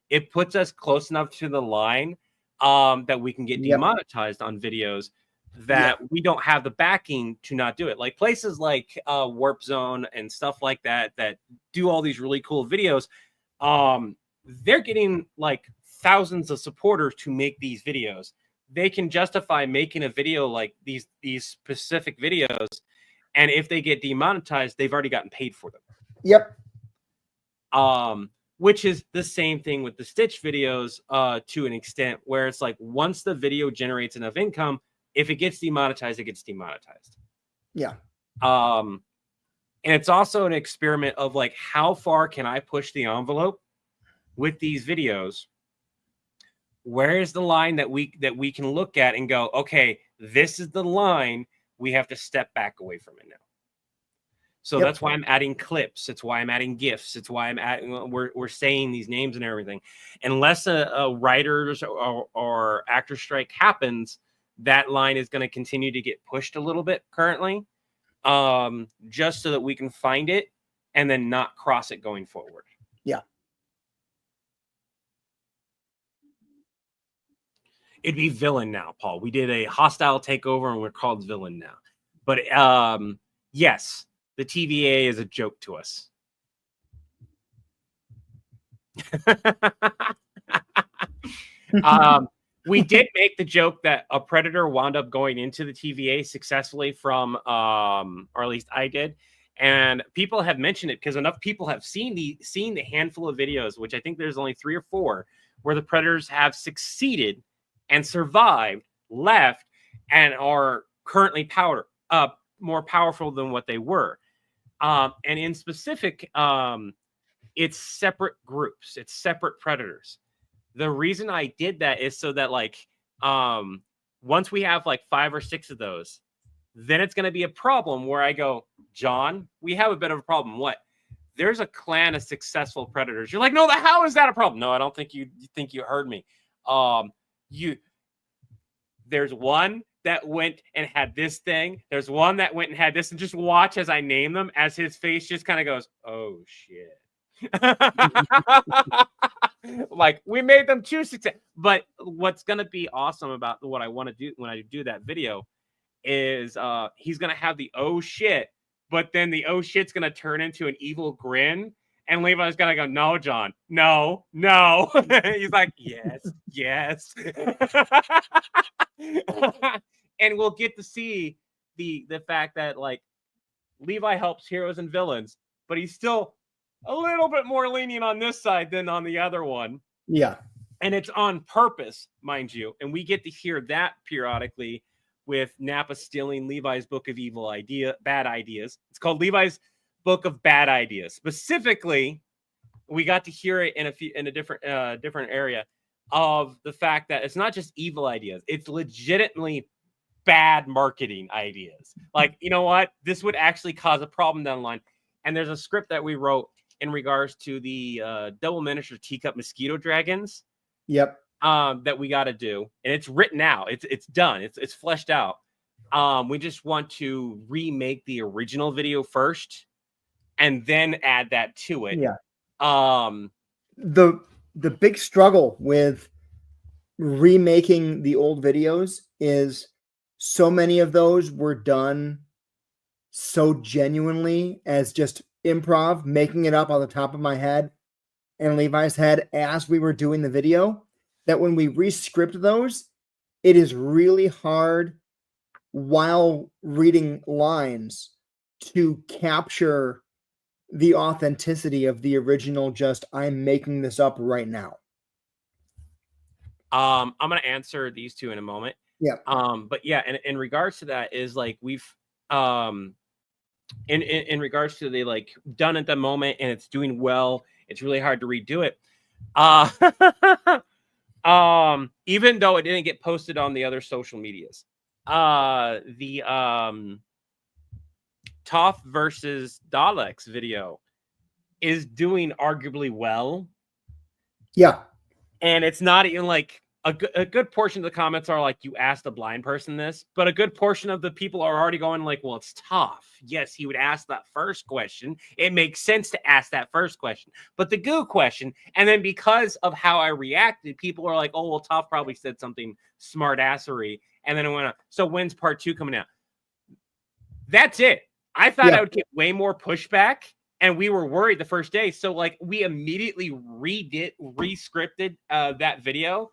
it puts us close enough to the line that we can get demonetized on videos that we don't have the backing to not do it. Like places like Warp Zone and stuff like that that do all these really cool videos, they're getting like thousands of supporters to make these videos. They can justify making a video like these specific videos, and if they get demonetized, they've already gotten paid for them. Yep. Which is the same thing with the Stitch videos to an extent, where it's like once the video generates enough income, if it gets demonetized, it gets demonetized. Yeah. And it's also an experiment of like, how far can I push the envelope with these videos? Where is the line that we can look at and go, okay, this is the line. We have to step back away from it now. So that's why I'm adding clips. It's why I'm adding GIFs. It's why I'm adding, we're saying these names and everything. Unless a writers or actor strike happens, that line is going to continue to get pushed a little bit currently, just so that we can find it and then not cross it going forward. Yeah. It'd be Villain now, Paul. We did a hostile takeover and we're called Villain now. But yes, the TVA is a joke to us. We did make the joke that a predator wound up going into the TVA successfully from, or at least I did. And people have mentioned it because enough people have seen the handful of videos, which I think there's only 3 or 4, where the predators have succeeded and survived, left, and are currently more powerful than what they were. And in specific, it's separate groups. It's separate predators. The reason I did that is so that like once we have like 5 or 6 of those, then it's going to be a problem where I go, John, we have a bit of a problem. What? There's a clan of successful predators. You're like, no, how is that a problem? No, I don't think you heard me. There's one that went and had this thing. There's one that went and had this, and just watch as I name them, as his face just kind of goes, oh shit. Like, we made them too successful. But what's gonna be awesome about what I want to do when I do that video is he's gonna have the oh shit, but then the oh shit's gonna turn into an evil grin. And Levi's gonna go, no, John, no. He's like, yes. And we'll get to see the fact that like Levi helps heroes and villains, but he's still a little bit more lenient on this side than on the other one. Yeah. And it's on purpose, mind you. And we get to hear that periodically with Napa stealing Levi's book of bad ideas. It's called Levi's Book of Bad Ideas. Specifically, we got to hear it in a different area of the fact that it's not just evil ideas. It's legitimately bad marketing ideas. Like, you know what? This would actually cause a problem down the line. And there's a script that we wrote in regards to the double miniature teacup mosquito dragons. Yep. That we got to do, and it's written out. It's done. It's fleshed out. We just want to remake the original video first, and then add that to it. Yeah. The big struggle with remaking the old videos is so many of those were done so genuinely as just improv, making it up on the top of my head and Levi's head as we were doing the video, that when we re-script those, it is really hard while reading lines to capture the authenticity of the original. Just, I'm making this up right now. I'm going to answer these two in a moment. Yeah. But yeah, in regards to that is like, we've, in regards to the like done at the moment and it's doing well, it's really hard to redo it. Even though it didn't get posted on the other social medias, the Toph versus Daleks video is doing arguably well. Yeah. And it's not even like a good portion of the comments are like, you asked a blind person this, but a good portion of the people are already going like, well, it's Toph. Yes, he would ask that first question. It makes sense to ask that first question, but the goo question. And then because of how I reacted, people are like, oh, well, Toph probably said something smart assery. And then it went on. So when's part 2 coming out? That's it. I thought I would get way more pushback. And we were worried the first day. So like we immediately re-scripted that video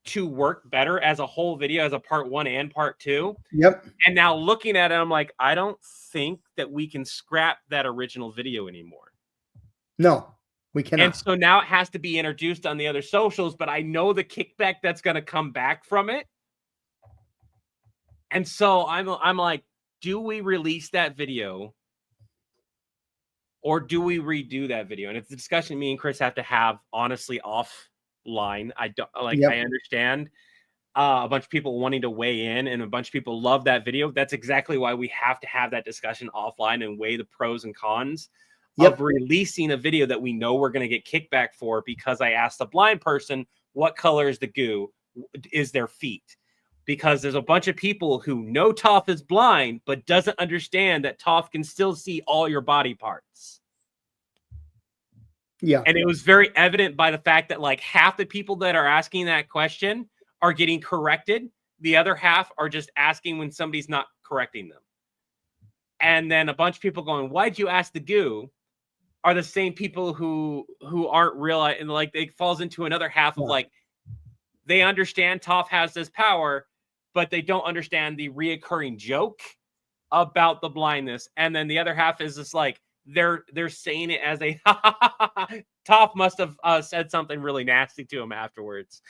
to work better as a whole video, as a part 1 and part 2. Yep. And now looking at it, I'm like, I don't think that we can scrap that original video anymore. No, we cannot. And so now it has to be introduced on the other socials, but I know the kickback that's going to come back from it. And so I'm like, do we release that video? Or do we redo that video? And it's a discussion me and Chris have to have, honestly, offline. I don't like. I understand a bunch of people wanting to weigh in, and a bunch of people love that video. That's exactly why we have to have that discussion offline and weigh the pros and cons of releasing a video that we know we're going to get kickback for, because I asked a blind person, what color is the goo? Is their feet? Because there's a bunch of people who know Toph is blind, but doesn't understand that Toph can still see all your body parts. Yeah. And it was very evident by the fact that like half the people that are asking that question are getting corrected. The other half are just asking when somebody's not correcting them. And then a bunch of people going, why'd you ask the goo? Are the same people who aren't realizing, like, it falls into another half of like, they understand Toph has this power, but they don't understand the reoccurring joke about the blindness. And then the other half is just like, they're saying it as a Toph must have said something really nasty to him afterwards.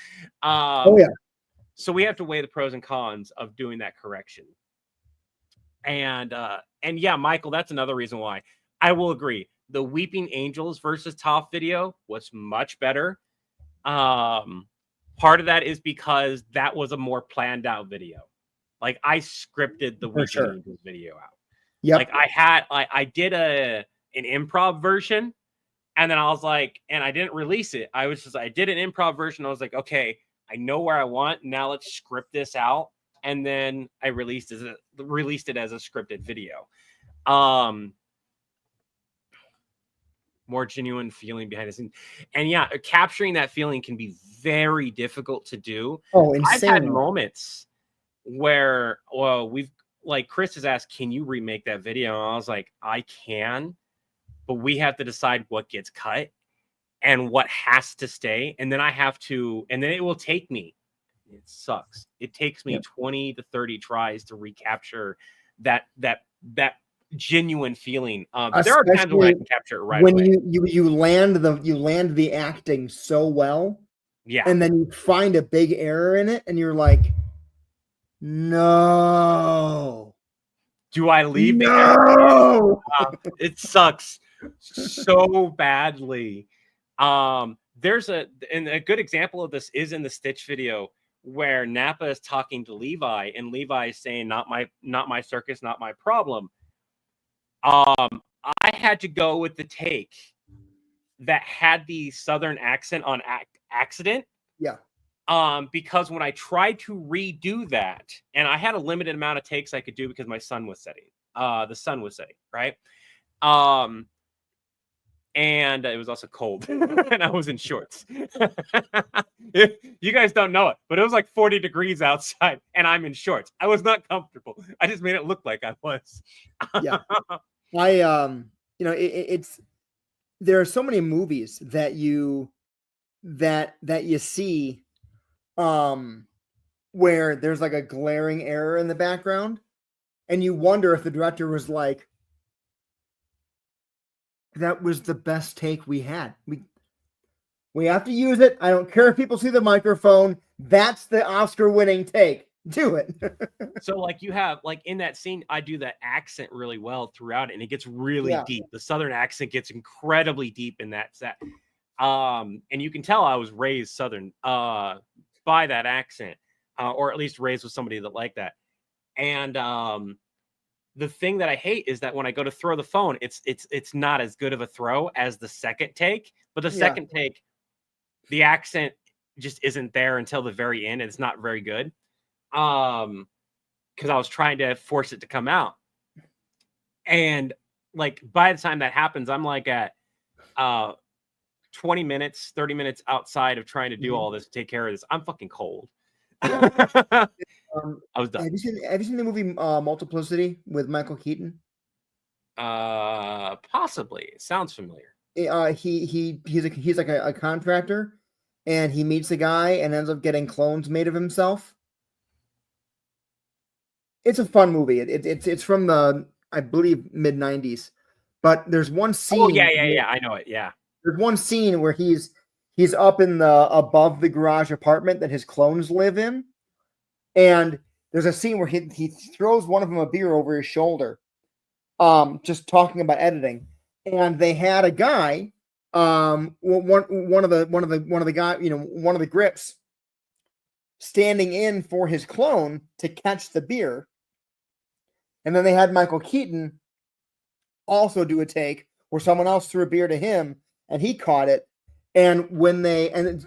So we have to weigh the pros and cons of doing that correction. And yeah, Michael, that's another reason why I will agree. The Weeping Angels versus Toph video was much better. Part of that is because that was a more planned out video. Like I scripted the Weeping Angels video out. Like I did an improv version, and then I was like, and I didn't release it. I did an improv version. I was like, okay, I know where I want. Now let's script this out. And then I released it as a scripted video. More genuine feeling behind the scenes. And yeah, capturing that feeling can be very difficult to do. Oh, insane. I've had moments where, well, like Chris has asked, can you remake that video? And I was like, I can, but we have to decide what gets cut and what has to stay. And then I have to, and then it will take me, it sucks. It takes me 20 to 30 tries to recapture that genuine feeling. There are times when I can capture it right when away. you land the acting so well Yeah. And then you find a big error in it, and you're like, no. Do I leave No. it sucks so badly. There's a good example of this is in the Stitch video where Nappa is talking to Levi, and Levi is saying, not my circus, not my problem. I had to go with the take that had the Southern accent on accident. Yeah. Because when I tried to redo that, and I had a limited amount of takes I could do because my sun was setting. The sun was setting, right? And it was also cold, and I was in shorts. You guys don't know it, but it was like 40 degrees outside, and I'm in shorts. I was not comfortable. I just made it look like I was. Yeah. It's there are so many movies that you see where there's like a glaring error in the background, and you wonder if the director was like, that was the best take we had. We have to use it. I don't care if people see the microphone. That's the Oscar-winning take. Do it. So like you have like in that scene, I do that accent really well throughout it, and it gets really deep. The Southern accent gets incredibly deep in that set. And you can tell I was raised Southern by that accent, or at least raised with somebody that liked that. And the thing that I hate is that when I go to throw the phone, it's not as good of a throw as the second take. But the second take, the accent just isn't there until the very end, and it's not very good. Because I was trying to force it to come out, and like by the time that happens, I'm like at 20 minutes, 30 minutes outside of trying to do all this, take care of this. I'm fucking cold. I was done. Have you seen the movie Multiplicity with Michael Keaton? Possibly. It sounds familiar. He's like a contractor, and he meets a guy and ends up getting clones made of himself. It's a fun movie. It's from the, I believe, mid-90s. But there's one scene. Oh yeah. I know it. Yeah. There's one scene where he's up in the above the garage apartment that his clones live in, and there's a scene where he throws one of them a beer over his shoulder, just talking about editing. And they had a guy, one of the grips, standing in for his clone to catch the beer. And then they had Michael Keaton also do a take where someone else threw a beer to him and he caught it. And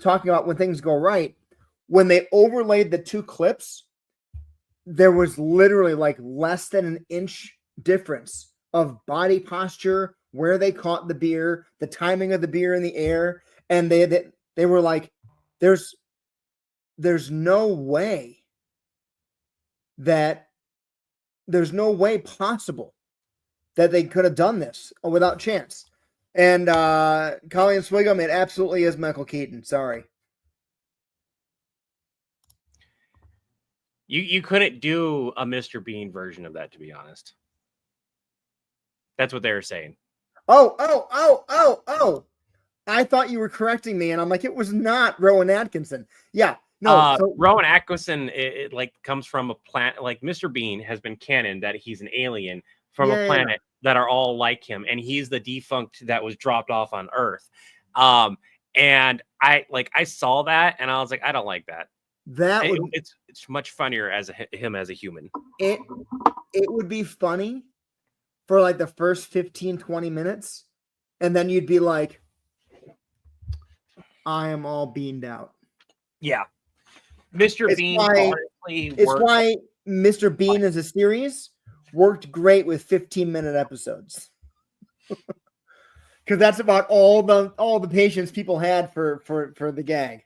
talking about when things go right, when they overlaid the two clips, there was literally like less than an inch difference of body posture, where they caught the beer, the timing of the beer in the air. And they were like, there's no way possible that they could have done this without chance. And Colleen Swigum, it absolutely is Michael Keaton. Sorry. You couldn't do a Mr. Bean version of that, to be honest. That's what they were saying. Oh. I thought you were correcting me, and I'm like, it was not Rowan Atkinson. Yeah. No, Rowan Atkinson, it like comes from a planet, like Mr. Bean has been canon that he's an alien from a planet that are all like him, and he's the defunct that was dropped off on Earth. And I saw that, and I was like, I don't like that. It's much funnier as him as a human. It would be funny for like the first 15, 20 minutes, and then you'd be like, I am all beamed out. Yeah. Mr. Bean it's why Mr. Bean as a series worked great with 15-minute episodes. Because that's about all the patience people had for the gag.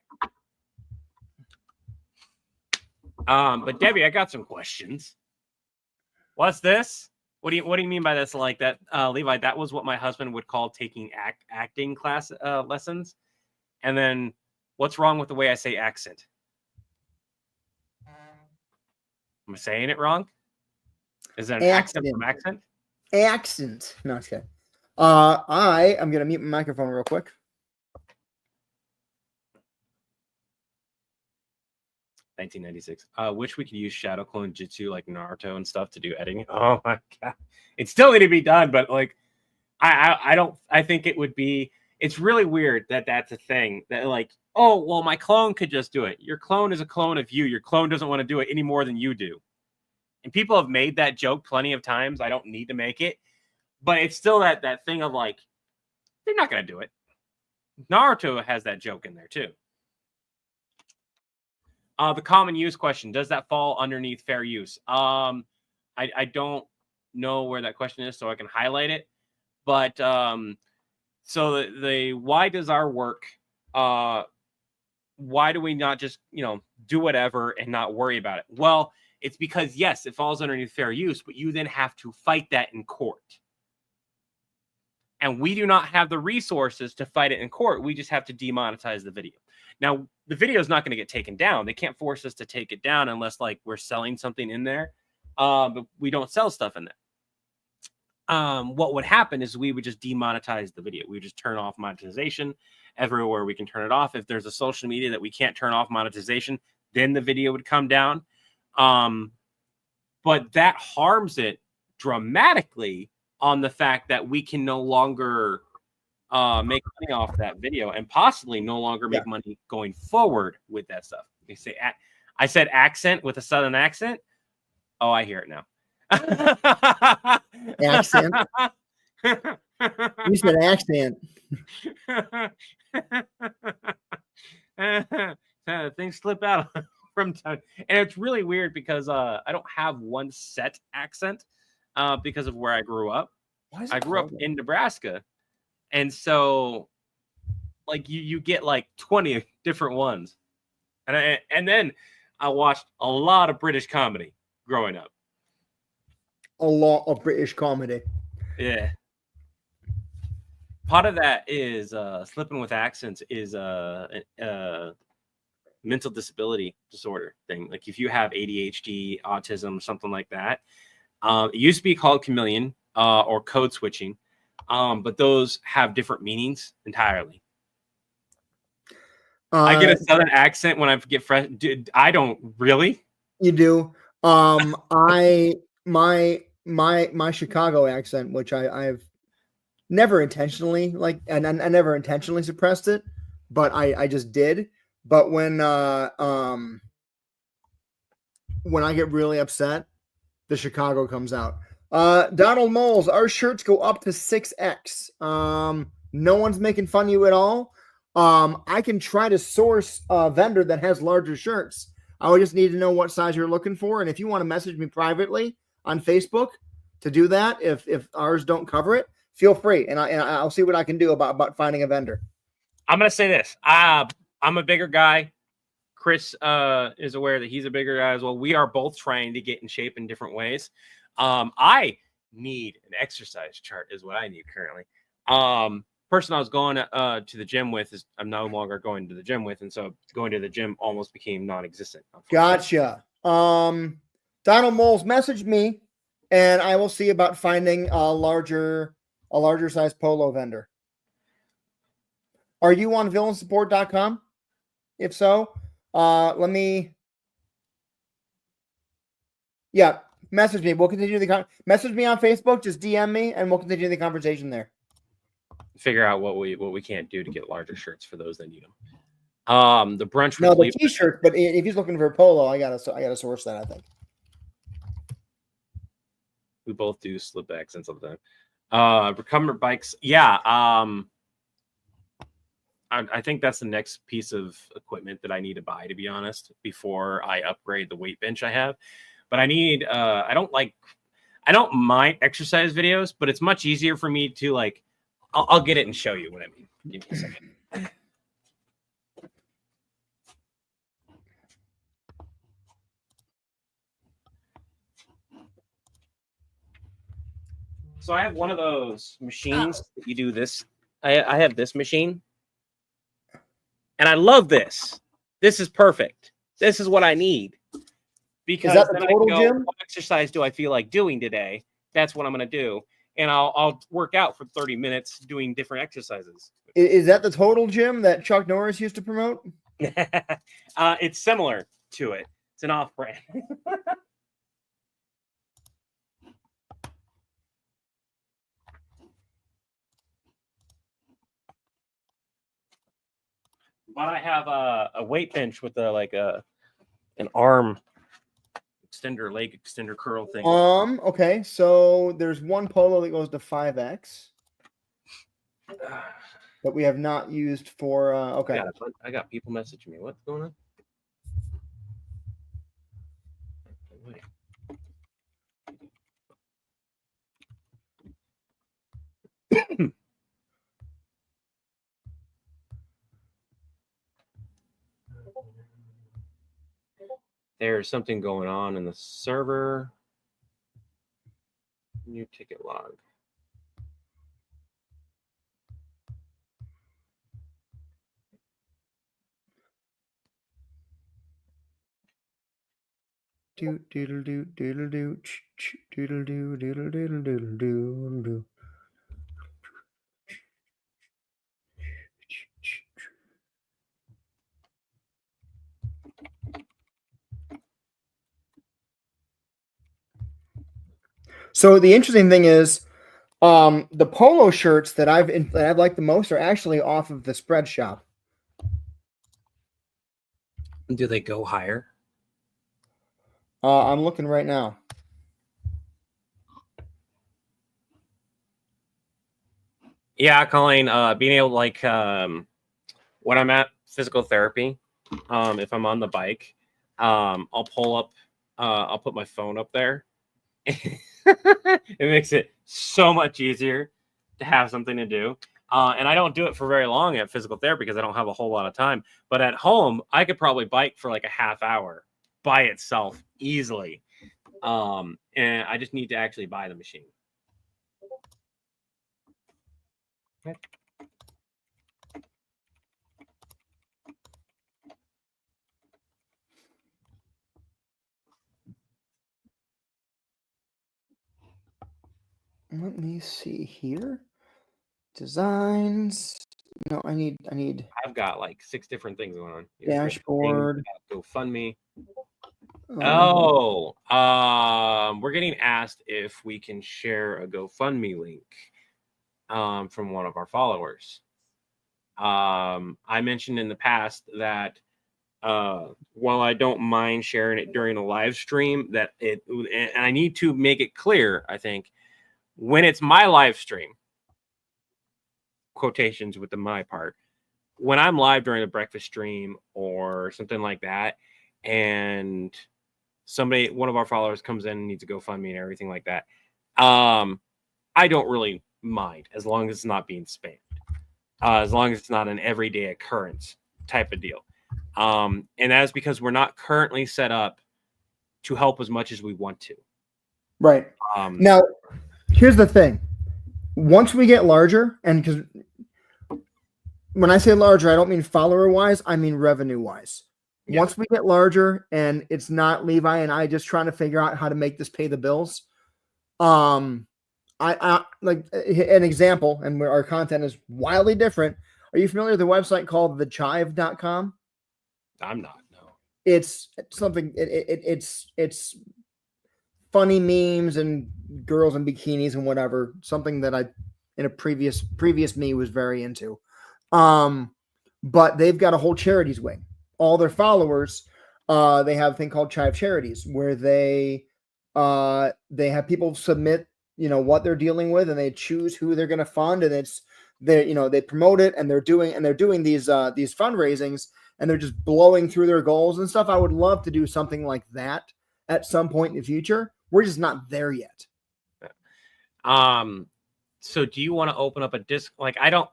But Debbie, I got some questions. What's this? What do you mean by this? Like that, Levi? That was what my husband would call taking acting class lessons. And then, what's wrong with the way I say accent? Am I saying it wrong? Is that an accent from accent? Accent. No, it's okay. I am gonna mute my microphone real quick. 1996. Wish we could use shadow clone jutsu like Naruto and stuff to do editing. Oh my god, it still need to be done, but like, I don't. I think it would be. It's really weird that that's a thing. That like, oh well, my clone could just do it. Your clone is a clone of you. Your clone doesn't want to do it any more than you do. And people have made that joke plenty of times. I don't need to make it, but it's still that thing of like, they're not going to do it. Naruto has that joke in there too. The common use question, does that fall underneath fair use? I don't know where that question is, so I can highlight it. But so the why does our work, why do we not just, do whatever and not worry about it? Well, it's because, yes, it falls underneath fair use, but you then have to fight that in court. And we do not have the resources to fight it in court. We just have to demonetize the video. Now, the video is not going to get taken down. They can't force us to take it down unless like we're selling something in there. But we don't sell stuff in there. What would happen is we would just demonetize the video. We would just turn off monetization everywhere we can turn it off. If there's a social media that we can't turn off monetization, then the video would come down. But that harms it dramatically on the fact that we can no longer make money off that video and possibly no longer make money going forward with that stuff. You say, I said accent with a Southern accent. Oh, I hear it now. Accent. You said accent. Things slip out from time, and it's really weird because I don't have one set accent because of where I grew up. I grew up in Nebraska, and so like you get like 20 different ones, and then I watched a lot of British comedy growing up. A lot of British comedy. Yeah. Part of that is slipping with accents is mental disability disorder thing. Like if you have ADHD, autism, something like that, it used to be called chameleon or code switching, but those have different meanings entirely. I get a Southern accent when I get fresh. Dude, I don't really. You do. My Chicago accent, which I've never intentionally and I never intentionally suppressed it, but I just did. But when I get really upset, the Chicago comes out. Donald Moles, our shirts go up to 6X. No one's making fun of you at all. I can try to source a vendor that has larger shirts. I would just need to know what size you're looking for. And if you want to message me privately on Facebook to do that, if ours don't cover it, feel free. And I'll see what I can do about finding a vendor. I'm going to say this. I'm a bigger guy. Chris is aware that he's a bigger guy as well. We are both trying to get in shape in different ways. I need an exercise chart is what I need currently. Person I was going to the gym with is I'm no longer going to the gym with, and so going to the gym almost became non-existent. Gotcha. Donald Moles, message me, and I will see about finding a larger size polo vendor. Are you on villainsupport.com? If so, let me. Yeah, message me. We'll continue message me on Facebook. Just DM me, and we'll continue the conversation there. Figure out what we can't do to get larger shirts for those that need them. The brunch. No, the t-shirt. But if he's looking for a polo, I gotta source that. I think we both do slip accents sometimes. Recumbent bikes. Yeah. I think that's the next piece of equipment that I need to buy, to be honest, before I upgrade the weight bench I have. But I need. I don't mind exercise videos, but it's much easier for me to like. I'll get it and show you what I mean. Give me a second. So I have one of those machines that you do this. I have this machine. And I love this. This is perfect. This is what I need. Because is that the then total I go, gym? what exercise do I feel like doing today? That's what I'm going to do. And I'll work out for 30 minutes doing different exercises. Is that the total gym that Chuck Norris used to promote? It's similar to it. It's an off-brand. But I have a weight bench with an arm extender, leg extender curl thing. Okay, so there's one polo that goes to 5X that we have not used for. Okay, I got people messaging me. What's going on? Wait. There's something going on in the server. New ticket log. doodle doo doodle doo doodle doo doodle doodle doodle doo. So the interesting thing is, the polo shirts that I've liked the most are actually off of the Spread Shop. Do they go higher? I'm looking right now. Yeah, Colleen, being able to when I'm at physical therapy, if I'm on the bike, I'll pull up, I'll put my phone up there. It makes it so much easier to have something to do. And I don't do it for very long at physical therapy because I don't have a whole lot of time. But at home, I could probably bike for like a half hour by itself easily. And I just need to actually buy the machine. Okay. Let me see here. Designs. No, I need. I've got like 6 different things going on. Dashboard. GoFundMe. Oh, We're getting asked if we can share a GoFundMe link from one of our followers. I mentioned in the past that while I don't mind sharing it during a live stream, and I need to make it clear, I think, when it's my live stream, quotations with the my part, when I'm live during a breakfast stream or something like that, and one of our followers comes in and needs to GoFundMe and everything like that, I don't really mind as long as it's not being spammed, as long as it's not an everyday occurrence type of deal. And that is because we're not currently set up to help as much as we want to. right. Now, here's the thing. Once we get larger, and because when I say larger, I don't mean follower-wise, I mean revenue-wise. Yeah. Once we get larger and it's not Levi and I just trying to figure out how to make this pay the bills, I like an example, and where our content is wildly different. Are you familiar with a website called thechive.com? I'm not, no. It's something, it's funny memes and girls in bikinis and whatever, something that I, in a previous me, was very into. But they've got a whole charities wing. All their followers, they have a thing called Chive Charities, where they have people submit, what they're dealing with, and they choose who they're going to fund, and they promote it, and they're doing these fundraisings, and they're just blowing through their goals and stuff. I would love to do something like that at some point in the future. We're just not there yet. So do you want to open up a disc? Like, I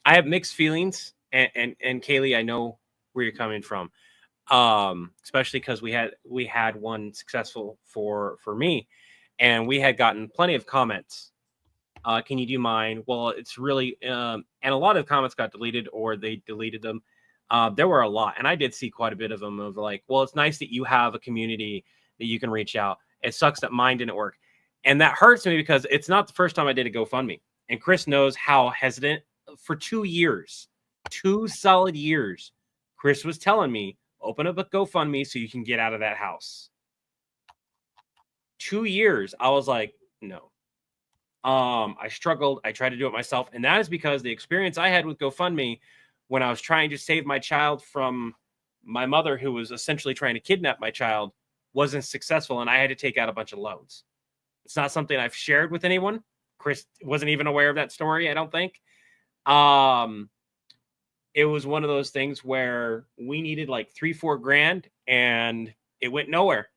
have mixed feelings, and Kaylee, I know where you're coming from. Especially because we had one successful for me, and we had gotten plenty of comments. Can you do mine? Well, it's really, and a lot of comments got deleted, or they deleted them. There were a lot, and I did see quite a bit of them of like, well, it's nice that you have a community that you can reach out. It sucks that mine didn't work. And that hurts me because it's not the first time I did a GoFundMe. And Chris knows how hesitant for 2 years, 2 solid years, Chris was telling me, open up a GoFundMe so you can get out of that house. 2 years, I was like, no. I struggled. I tried to do it myself. And that is because the experience I had with GoFundMe when I was trying to save my child from my mother, who was essentially trying to kidnap my child, wasn't successful. And I had to take out a bunch of loans. It's not something I've shared with anyone. Chris wasn't even aware of that story, I don't think. It was one of those things where we needed like $3-4 grand and it went nowhere.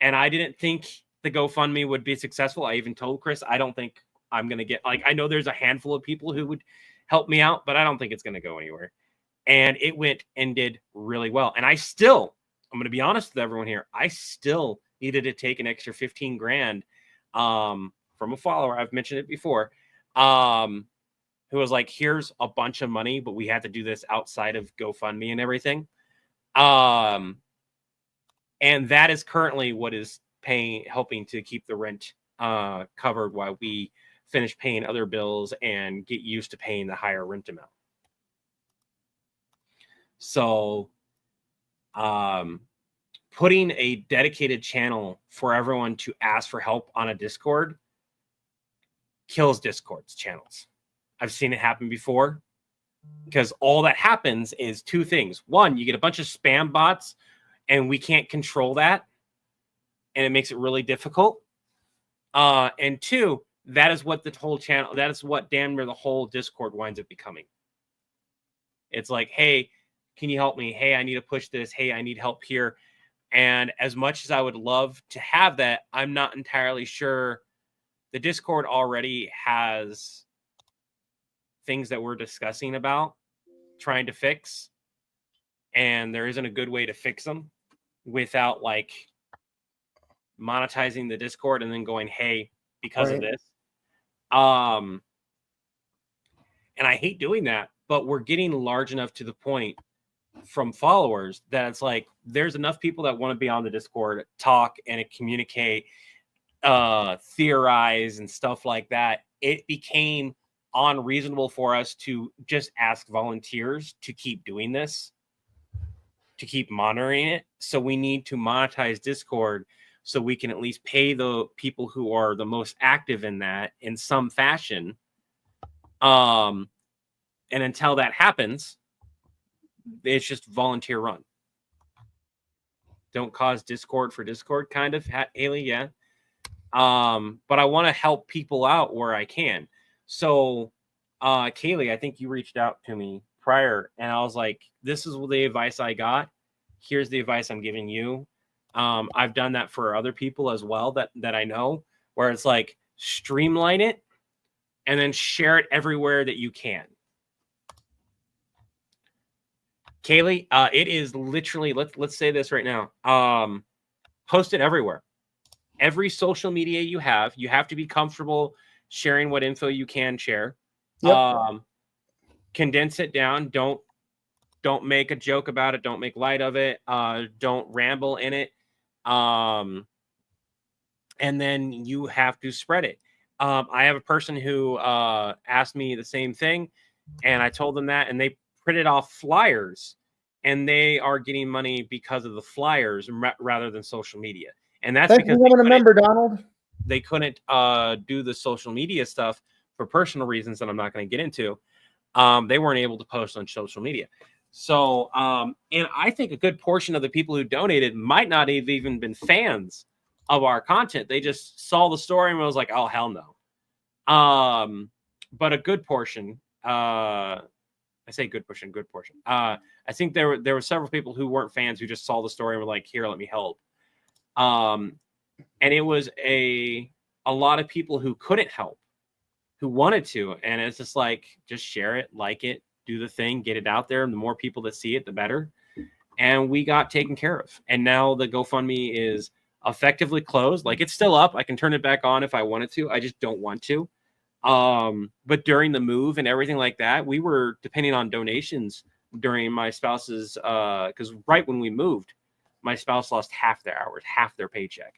And I didn't think the GoFundMe would be successful. I even told Chris, I don't think I'm going to get, like, I know there's a handful of people who would help me out, but I don't think it's going to go anywhere. And it went and did really well. And I'm going to be honest with everyone here, I still needed to take an extra 15 grand from a follower. I've mentioned it before, who was like, here's a bunch of money, but we had to do this outside of GoFundMe and everything. And that is currently what is helping to keep the rent covered while we finish paying other bills and get used to paying the higher rent amount. So putting a dedicated channel for everyone to ask for help on a Discord kills Discord's channels. I've seen it happen before, because all that happens is two things. One, you get a bunch of spam bots and we can't control that, and it makes it really difficult. And two, that is what the whole channel, that is what damn near the whole Discord winds up becoming. It's like, hey, can you help me? Hey, I need to push this. Hey, I need help here. And as much as I would love to have that, I'm not entirely sure. The Discord already has things that we're discussing about trying to fix, and there isn't a good way to fix them without like monetizing the Discord and then going, hey, because of this. And I hate doing that, but we're getting large enough to the point from followers that it's like there's enough people that want to be on the Discord, talk and communicate, theorize and stuff like that. It became unreasonable for us to just ask volunteers to keep doing this, to keep monitoring it. So we need to monetize Discord so we can at least pay the people who are the most active in that in some fashion. And until that happens, it's just volunteer run. Don't cause discord for Discord, kind of, Haley, yeah. But I want to help people out where I can. So, Kaylee, I think you reached out to me prior, and I was like, this is the advice I got. Here's the advice I'm giving you. I've done that for other people as well that I know, where it's like, streamline it and then share it everywhere that you can. Kaylee, it is literally, let's say this right now. Post it everywhere. Every social media you have to be comfortable sharing what info you can share. Yep. Condense it down. Don't make a joke about it. Don't make light of it. Don't ramble in it. And then you have to spread it. I have a person who asked me the same thing, and I told them that, and they printed off flyers, and they are getting money because of the flyers rather than social media. And that's because they couldn't do the social media stuff for personal reasons that I'm not going to get into. They weren't able to post on social media. So, and I think a good portion of the people who donated might not have even been fans of our content. They just saw the story and was like, oh, hell no. But a good portion, I say good portion. I think there were several people who weren't fans who just saw the story and were like, here, let me help. And it was a lot of people who couldn't help, who wanted to. And it's just like, just share it, like it, do the thing, get it out there. And the more people that see it, the better. And we got taken care of. And now the GoFundMe is effectively closed. Like, it's still up. I can turn it back on if I wanted to. I just don't want to. But during the move and everything like that, we were depending on donations during my spouse's, because right when we moved, my spouse lost half their hours, half their paycheck.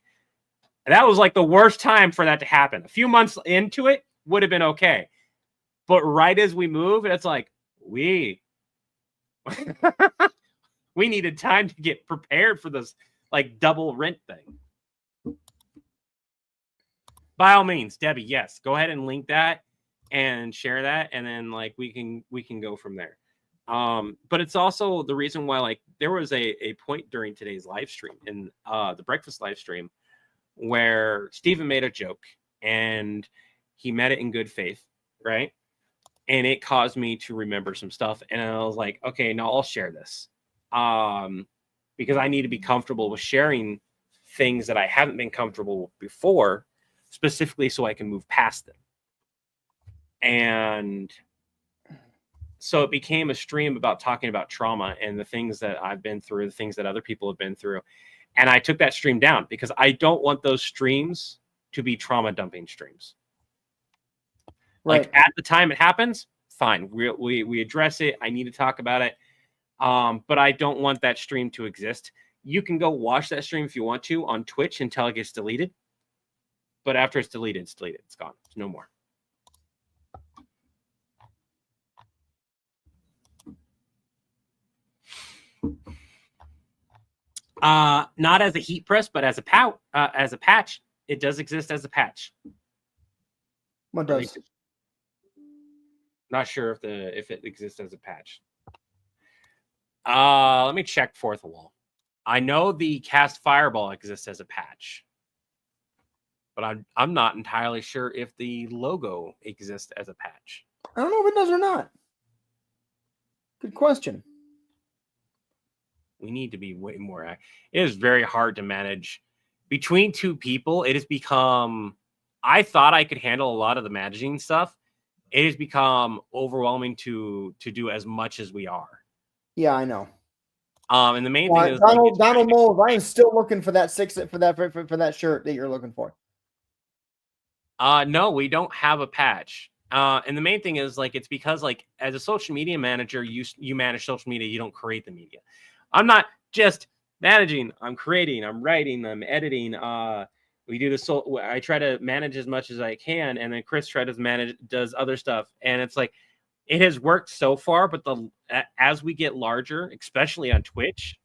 And that was like the worst time for that to happen. A few months into it would have been okay. But right as we move, it's like, we We needed time to get prepared for this like double rent thing. By all means, Debbie, yes, go ahead and link that and share that, and then like we can go from there. But it's also the reason why like there was a point during today's live stream in the breakfast live stream where Steven made a joke and he meant it in good faith, right? And it caused me to remember some stuff, and I was like, okay, now I'll share this because I need to be comfortable with sharing things that I haven't been comfortable with before, specifically so I can move past them. And so it became a stream about talking about trauma and the things that I've been through, the things that other people have been through. And I took that stream down because I don't want those streams to be trauma dumping streams. Right. Like at the time it happens, fine. We address it. I need to talk about it. But I don't want that stream to exist. You can go watch that stream if you want to on Twitch until it gets deleted. But after it's deleted, it's deleted. It's gone. It's no more. Not as a heat press, but as a patch. It does exist as a patch. What does? Not sure if it exists as a patch. Let me check fourth wall. I know the cast fireball exists as a patch, but I'm not entirely sure if the logo exists as a patch. I don't know if it does or not. Good question. We need to be way more. It is very hard to manage between two people. It has become. I thought I could handle a lot of the managing stuff. It has become overwhelming to do as much as we are. Yeah, I know. And the main thing is Donald Moles. I am still looking for that for that shirt that you're looking for. No, we don't have a patch. And the main thing is like it's because like as a social media manager, you manage social media. You don't create the media. I'm not just managing. I'm creating. I'm writing. I'm editing. We do this. I try to manage as much as I can, and then Chris does other stuff, and it's like it has worked so far. But as we get larger, especially on Twitch,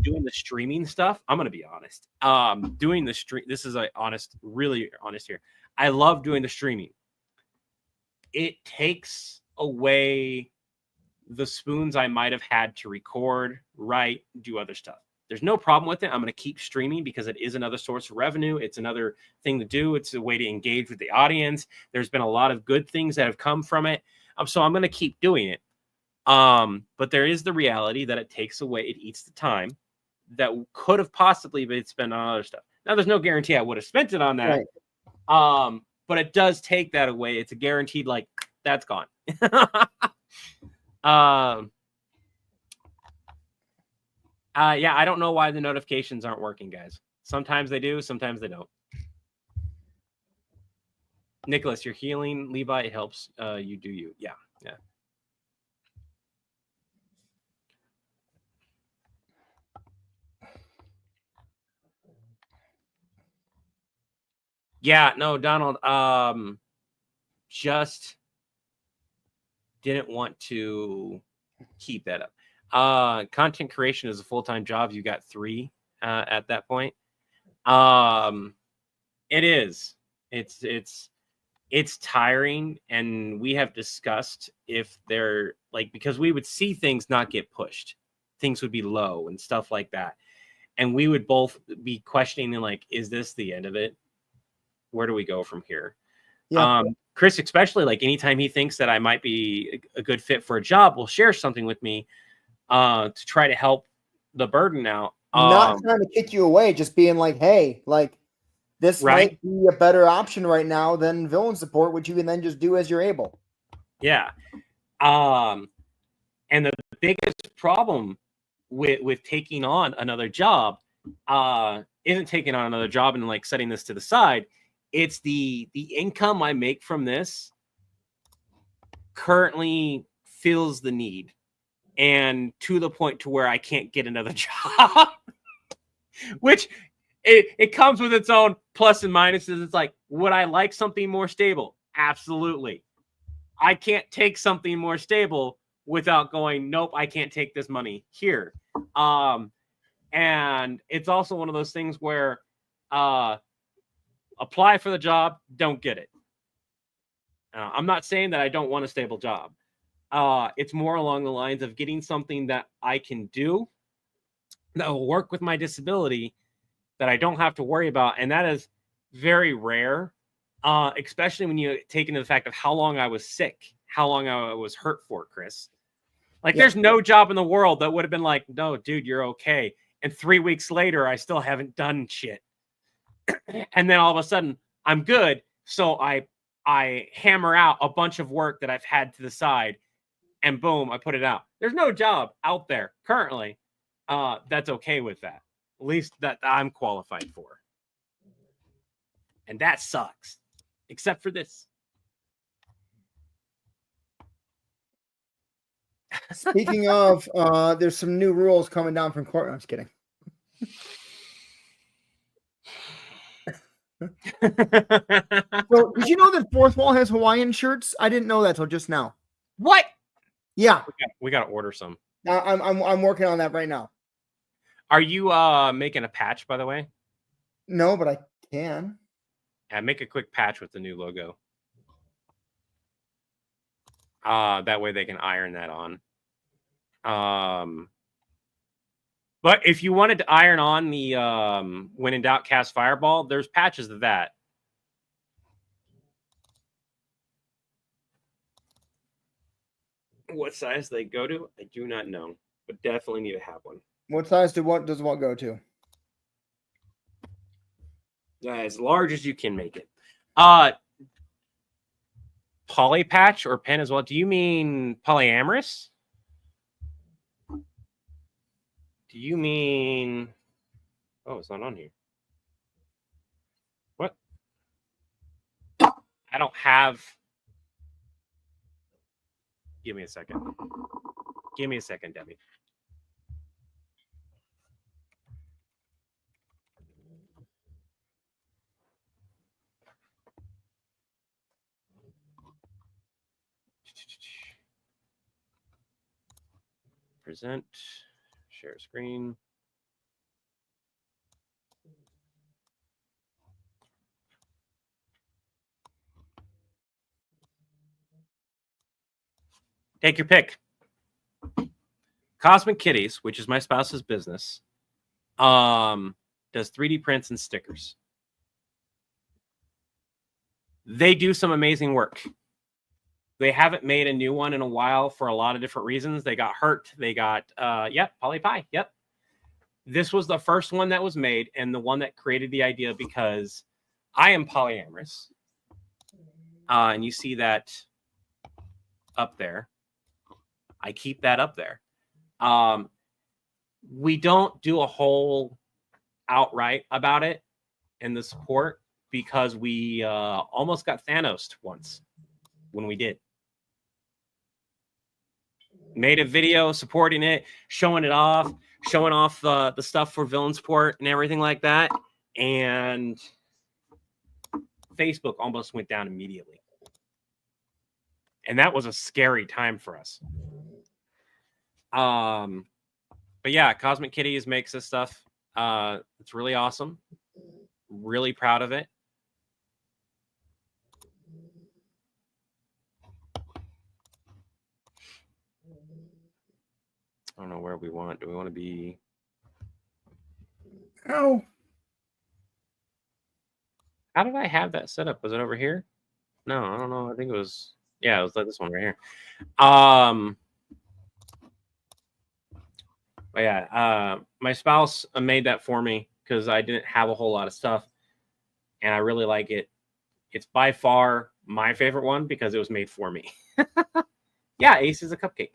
doing the streaming stuff, I'm gonna be honest. Doing the stream. This is really honest here. I love doing the streaming. It takes away the spoons I might have had to record, write, do other stuff. There's no problem with it. I'm going to keep streaming because it is another source of revenue. It's another thing to do. It's a way to engage with the audience. There's been a lot of good things that have come from it. So I'm going to keep doing it. But there is the reality that it takes away, it eats the time that could have possibly been spent on other stuff. Now, there's no guarantee I would have spent it on that. Right. But it does take that away. It's a guaranteed, like, that's gone. Yeah, I don't know why the notifications aren't working, guys. Sometimes they do, sometimes they don't. Nicholas, you're healing. Levi, it helps you do you. Yeah, yeah. Yeah, no, Donald, just didn't want to keep that up. Content creation is a full-time job. You got 3 at that point. It is. It's tiring, and we have discussed if they're like, because we would see things not get pushed, things would be low and stuff like that, and we would both be questioning like, is this the end of it? Where do we go from here? Yeah. Chris, especially like anytime he thinks that I might be a good fit for a job, will share something with me to try to help the burden out. Not trying to kick you away, just being like, hey, like this might be a better option right now than villain support, which you can then just do as you're able. Yeah. And the biggest problem with taking on another job isn't taking on another job and like setting this to the side. It's the income I make from this currently fills the need, and to the point to where I can't get another job, which it comes with its own plus and minuses. It's like, would I like something more stable? Absolutely. I can't take something more stable without going, nope, I can't take this money here. And it's also one of those things where apply for the job, don't get it. I'm not saying that I don't want a stable job. It's more along the lines of getting something that I can do that will work with my disability that I don't have to worry about. And that is very rare, especially when you take into the fact of how long I was sick, how long I was hurt for, Chris. Like, there's no job in the world that would have been like, no, dude, you're okay. And 3 weeks later, I still haven't done shit. And then all of a sudden, I'm good. So I hammer out a bunch of work that I've had to the side, and boom, I put it out. There's no job out there currently that's okay with that. At least that I'm qualified for. And that sucks. Except for this. Speaking of, there's some new rules coming down from court. I'm just kidding. So, did you know that Fourth Wall has Hawaiian shirts? I didn't know that till just now. What? Yeah, we got to order some. I'm working on that right now. Are you making a patch, by the way? No, but I can. Yeah, make a quick patch with the new logo. That way they can iron that on. But if you wanted to iron on the when in doubt cast fireball, there's patches of that. What size they go to, I do not know, but definitely need to have one. What size does what go to? As large as you can make it. Poly patch or pen as well. Do you mean polyamorous? Do you mean... Oh, it's not on here. What? I don't have... Give me a second. Give me a second, Debbie. Present. Share screen. Take your pick. Cosmic Kitties, which is my spouse's business, does 3D prints and stickers. They do some amazing work. They haven't made a new one in a while for a lot of different reasons. They got hurt. They got, Poly Pie. Yep. This was the first one that was made and the one that created the idea because I am polyamorous. And you see that up there. I keep that up there. We don't do a whole outright about it in the support because we almost got Thanos once when we did. Made a video supporting it, showing off the stuff for villain support and everything like that. And Facebook almost went down immediately. And that was a scary time for us. But yeah, Cosmic Kitties makes this stuff. It's really awesome. Really proud of it. I don't know where we want. Do we want to be? Oh. How did I have that set up? Was it over here? No, I don't know. I think it was. Yeah, it was like this one right here. But yeah, my spouse made that for me because I didn't have a whole lot of stuff, and I really like it. It's by far my favorite one because it was made for me. Yeah, Ace is a cupcake.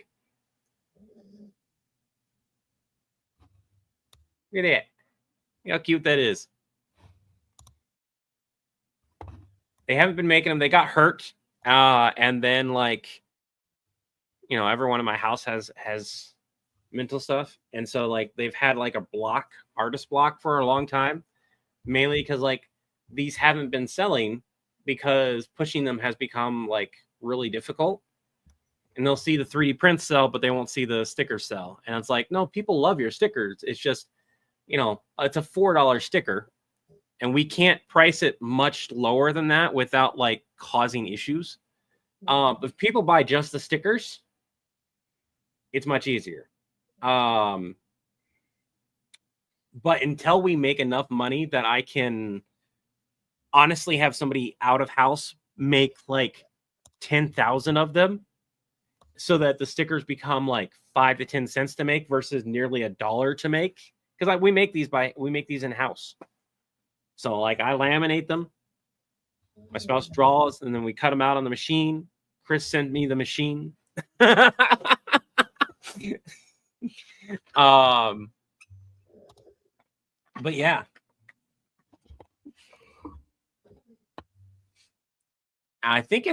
Look at that. Look how cute that is. They haven't been making them. They got hurt. And then, like, you know, everyone in my house has mental stuff. And so, like, they've had, like, a artist block for a long time. Mainly because, like, these haven't been selling because pushing them has become, like, really difficult. and they'll see the 3D prints sell, but they won't see the stickers sell. And it's like, no, people love your stickers. It's just, you know, it's a $4 sticker, and we can't price it much lower than that without like causing issues. If people buy just the stickers, it's much easier. But until we make enough money that I can honestly have somebody out of house make like 10,000 of them, so that the stickers become like 5 to 10 cents to make versus nearly $1 to make, because we make these in house. So like I laminate them, my spouse draws, and then we cut them out on the machine. Chris sent me the machine. But yeah. I think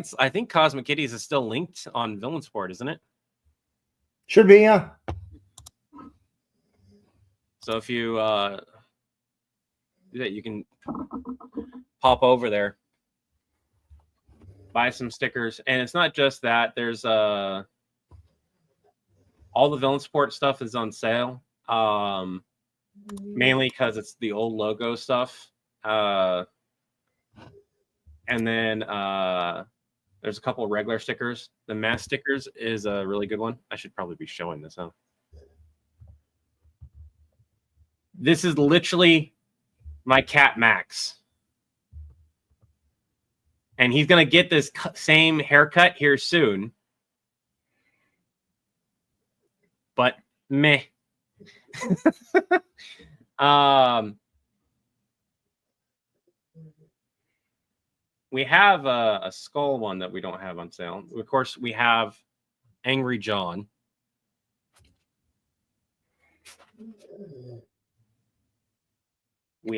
Cosmic Kitties is still linked on Villain Sport, isn't it? Should be, yeah. So if you do that, you can pop over there, buy some stickers, and it's not just that. There's all the Villain Sport stuff is on sale, mainly because it's the old logo stuff. And then there's a couple of regular stickers. The mask stickers is a really good one. I should probably be showing this, huh? This is literally my cat Max. And he's going to get this same haircut here soon. But meh. We have a skull one that we don't have on sale. Of course, we have Angry John.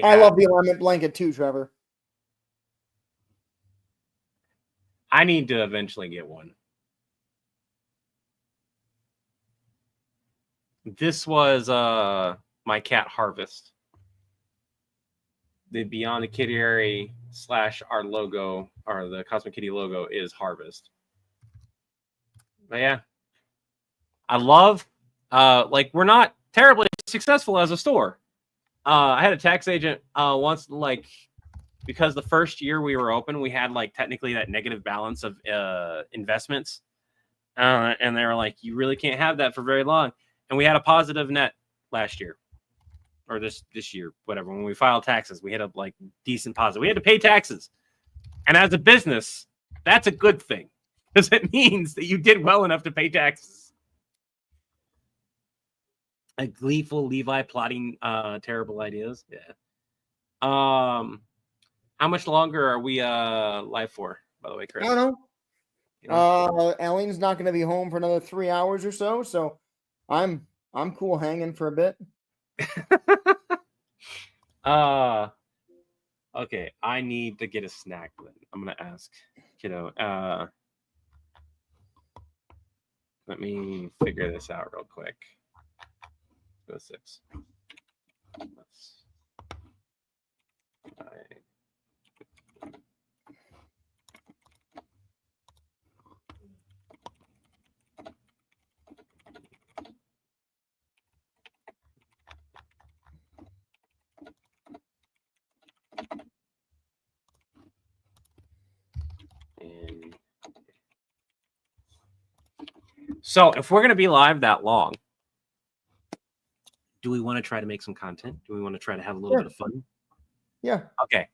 I love the alignment blanket too, Trevor. I need to eventually get one. This was my cat Harvest. The Beyond the Kitty / our logo, or the Cosmic Kitty logo, is Harvest. But yeah, I love, like, we're not terribly successful as a store. I had a tax agent once, like, because the first year we were open, we had like technically that negative balance of investments, and they were like, you really can't have that for very long. And we had a positive net last year. Or this year, whatever. When we filed taxes, we had a like decent positive. We had to pay taxes, and as a business, that's a good thing because it means that you did well enough to pay taxes. A gleeful Levi plotting terrible ideas. Yeah. How much longer are we live for? By the way, Chris. I don't know. Ellen's not going to be home for another 3 hours or so, so I'm cool hanging for a bit. Okay, I need to get a snack then. I'm gonna ask kiddo. Let me figure this out real quick. Go 6. So if we're going to be live that long, do we want to try to make some content? Do we want to try to have a little bit of fun? Yeah. Okay.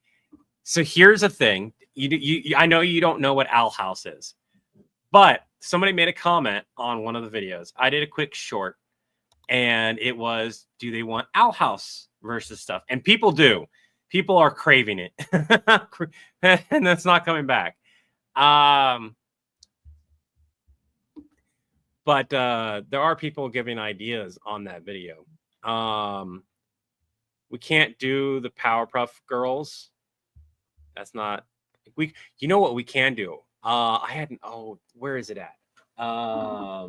So here's the thing. I know you don't know what Owl House is, but somebody made a comment on one of the videos. I did a quick short, and it was, do they want Owl House versus stuff? And people do. People are craving it. And that's not coming back. But there are people giving ideas on that video. We can't do the Powerpuff Girls. That's not we. You know what we can do? I hadn't. Oh, where is it at? I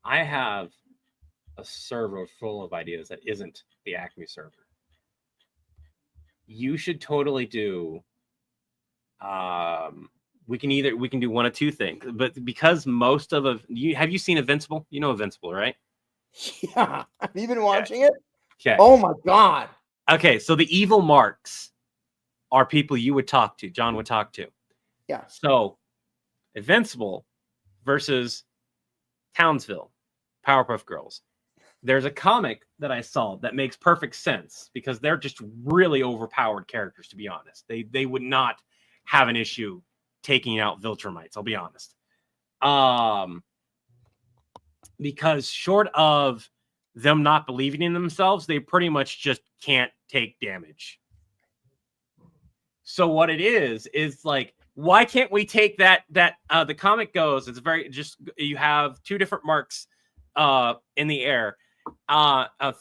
have a server full of ideas that isn't the Acme server. You should totally do We can do one of two things, but because most of have you seen Invincible? You know Invincible, right? Yeah. Have you been watching it? Okay. Oh my God. Okay, so the evil marks are people you would talk to, John would talk to. Yeah. So Invincible versus Townsville, Powerpuff Girls. There's a comic that I saw that makes perfect sense because they're just really overpowered characters, to be honest. They would not have an issue taking out Viltrumites, I'll be honest. Because short of them not believing in themselves, they pretty much just can't take damage. So what it is like, why can't we take that the comic goes, it's very just, you have two different marks in the air,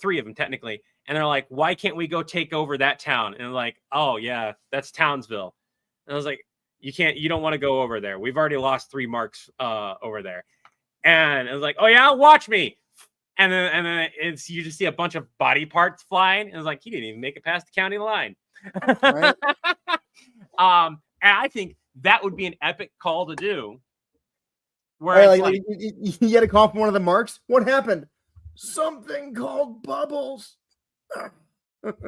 three of them technically, and they're like, why can't we go take over that town? And they're like, oh yeah, that's Townsville. And I was like, you don't want to go over there. We've already lost 3 marks over there. And it was like, oh yeah, watch me. And then you just see a bunch of body parts flying, and it's like, he didn't even make it past the county line. Right? And I think that would be an epic call to do. Where right, you get a call from one of the marks. What happened? Something called Bubbles. But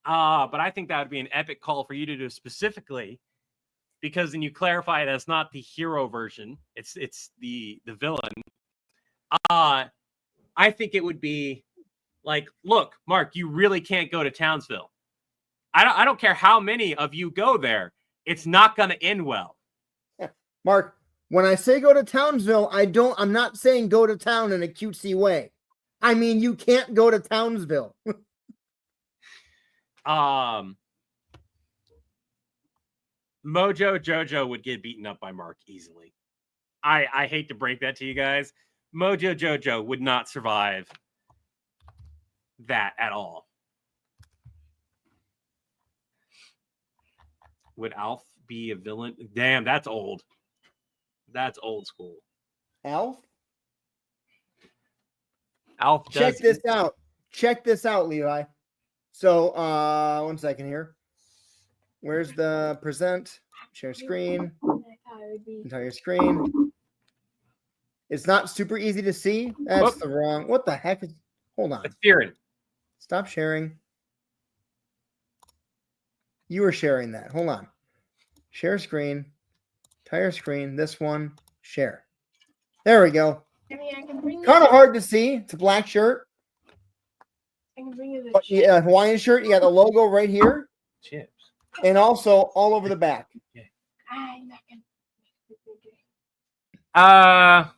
I think that would be an epic call for you to do specifically, because then you clarify it as not the hero version. It's the villain. I think it would be like, look, Mark, you really can't go to Townsville. I don't care how many of you go there. It's not going to end well. Yeah. Mark, when I say go to Townsville, I'm not saying go to town in a cutesy way. I mean, you can't go to Townsville. Mojo Jojo would get beaten up by Mark easily. I hate to break that to you guys. Mojo Jojo would not survive that at all. Would Alf be a villain? Damn, that's old. That's old school. Alf? Alf does... Check this out, Levi. So, 1 second here. Where's the present? Share screen. Entire screen. It's not super easy to see. That's the wrong... What the heck is... Hold on. It's Fearing. Stop sharing. You were sharing that. Hold on. Share screen. Entire screen. This one. Share. There we go. Kind of hard to see. It's a black shirt. I can bring you But yeah, Hawaiian shirt. You got the logo right here. Chips. And also all over the back. Not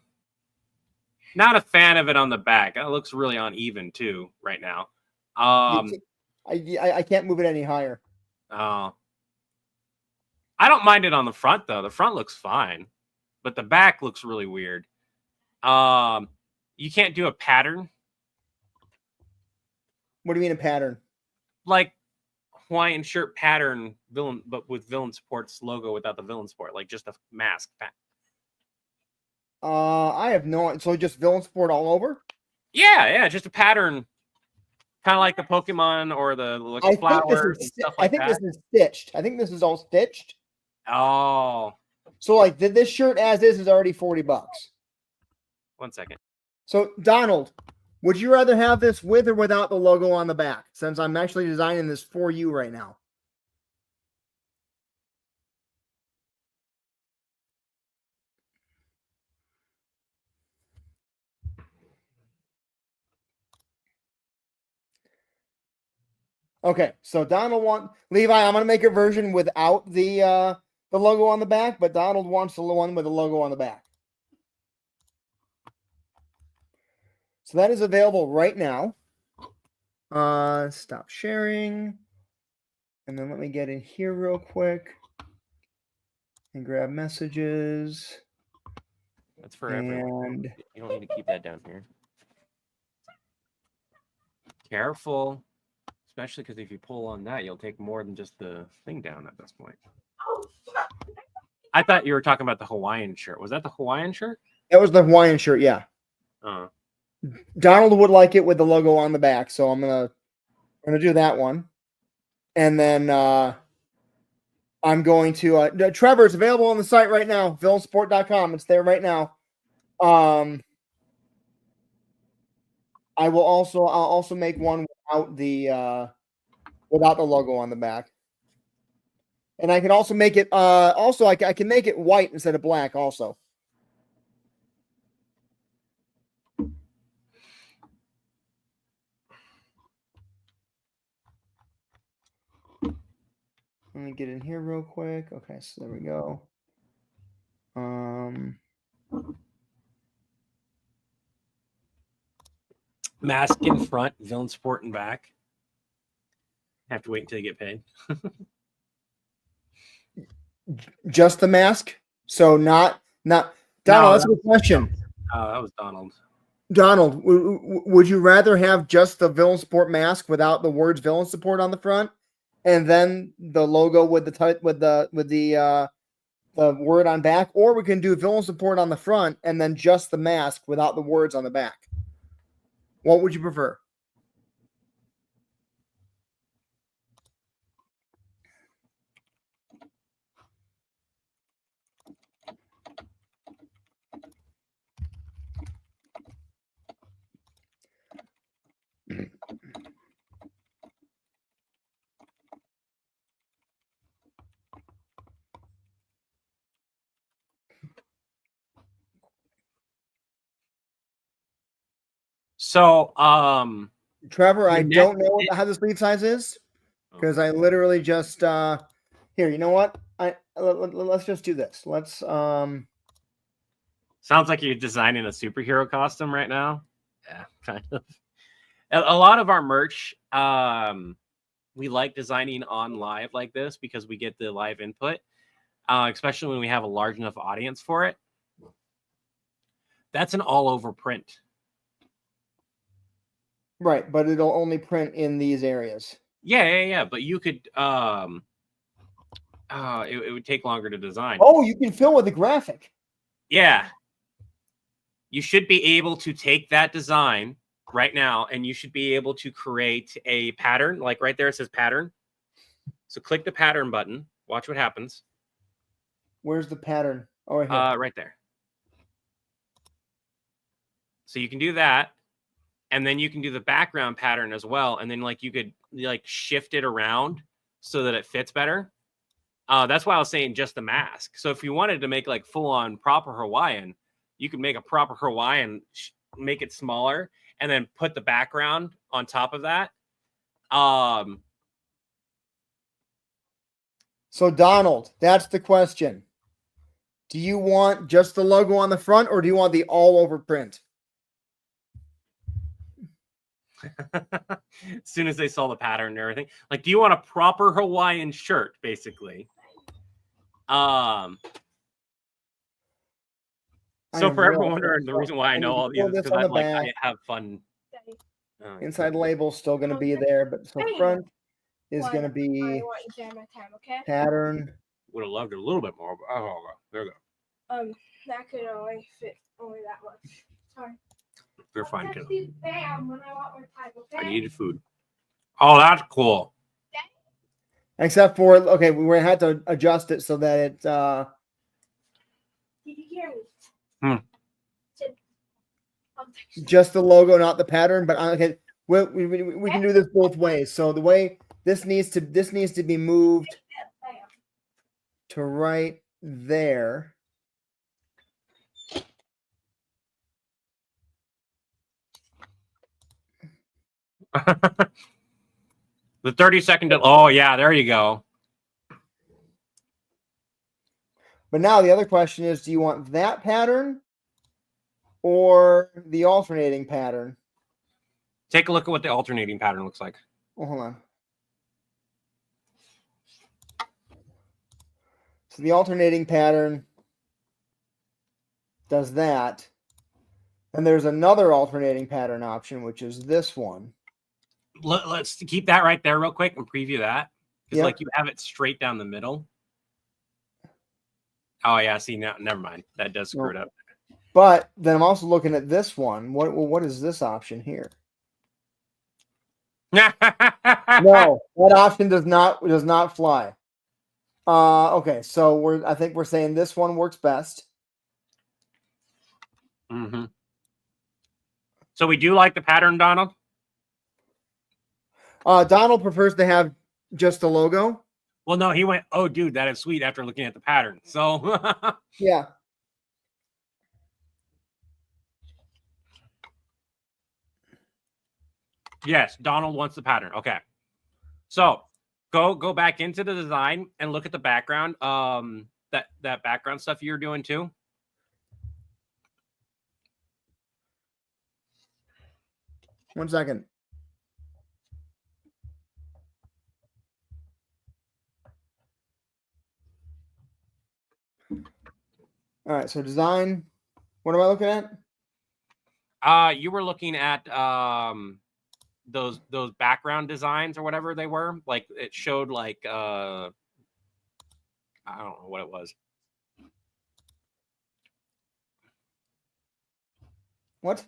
a fan of it on the back. It looks really uneven too right now. I can't move it any higher. I don't mind it on the front though. The front looks fine, but the back looks really weird. You can't do a pattern. What do you mean a pattern? Like Hawaiian shirt pattern villain, but with Villain Support's logo without the Villain Support, like just a mask. I have no. So just Villain Support all over? Yeah, just a pattern, kind of like the Pokemon or the flowers and stuff like that. I think this is stitched. I think this is all stitched. Oh. So like this shirt as is already $40. 1 second. So Donald, would you rather have this with or without the logo on the back? Since I'm actually designing this for you right now. Okay, so Donald Levi, I'm gonna make a version without the logo on the back, but Donald wants the one with the logo on the back. So that is available right now. Stop sharing. And then let me get in here real quick and grab messages. That's for everyone. You don't need to keep that down here. Careful. Especially because if you pull on that, you'll take more than just the thing down at this point. I thought you were talking about the Hawaiian shirt. Was that the Hawaiian shirt? That was the Hawaiian shirt, yeah. Donald would like it with the logo on the back, so I'm gonna do that one. And then I'm going to Trevor, it's available on the site right now, villainsupport.com. It's there right now. I'll also make one without the logo on the back. And I can also make it I can make it white instead of black also. Let me get in here real quick. Okay, so there we go. Mask in front, villain support in back. Have to wait until you get paid. Just the mask? So not Donald, No, that's a good question. That was Donald. Donald, would you rather have just the villain support mask without the words villain support on the front, and then the logo with the word on back, or we can do villain support on the front and then just the mask without the words on the back? What would you prefer? So, Trevor, I don't know how the sleeve size is because I literally just here. You know what? Let's just do this. Let's sounds like you're designing a superhero costume right now. Yeah, kind of. A lot of our merch, we like designing on live like this because we get the live input, especially when we have a large enough audience for it. That's an all-over print. Right, but it'll only print in these areas. Yeah. But you could, it would take longer to design. Oh, you can fill with a graphic. Yeah. You should be able to take that design right now, and you should be able to create a pattern. Like right there, it says pattern. So click the pattern button. Watch what happens. Where's the pattern? Oh, right here. Right there. So you can do that. And then you can do the background pattern as well. And then like you could like shift it around so that it fits better. That's why I was saying just the mask. So if you wanted to make like full on proper Hawaiian, you could make a proper Hawaiian, make it smaller, and then put the background on top of that. So Donald, that's the question. Do you want just the logo on the front, or do you want the all over print? As soon as they saw the pattern and everything, like, do you want a proper Hawaiian shirt, basically? So for everyone wondering, the reason why I know all these is because I have fun. Inside label still going to be there, but so front is going to be pattern. Would have loved it a little bit more, but there we go. That could only fit only that much. Sorry. You're fine, kiddo. I needed food. Oh, that's cool. Except for, okay, we had to adjust it so that it. Did you hear me? Just the logo, not the pattern. But okay, we can do this both ways. So the way this needs to be moved to right there. The 30-second. Oh yeah, there you go. But now the other question is: do you want that pattern or the alternating pattern? Take a look at what the alternating pattern looks like. Oh, hold on. So the alternating pattern does that. And there's another alternating pattern option, which is this one. Let's keep that right there real quick and preview that. Because like you have it straight down the middle. Oh yeah, see now, never mind. That does screw it up. But then I'm also looking at this one. What is this option here? No, that option does not fly. Okay, so I think we're saying this one works best. Mm-hmm. So we do like the pattern, Donald? Donald prefers to have just the logo. Well, no, he went, oh, dude, that is sweet after looking at the pattern. So, Yeah. yes, Donald wants the pattern. Okay. So go back into the design and look at the background. That background stuff you're doing too. One second. All right, so design. What am I looking at? You were looking at those background designs or whatever they were. Like it showed like I don't know what it was. What?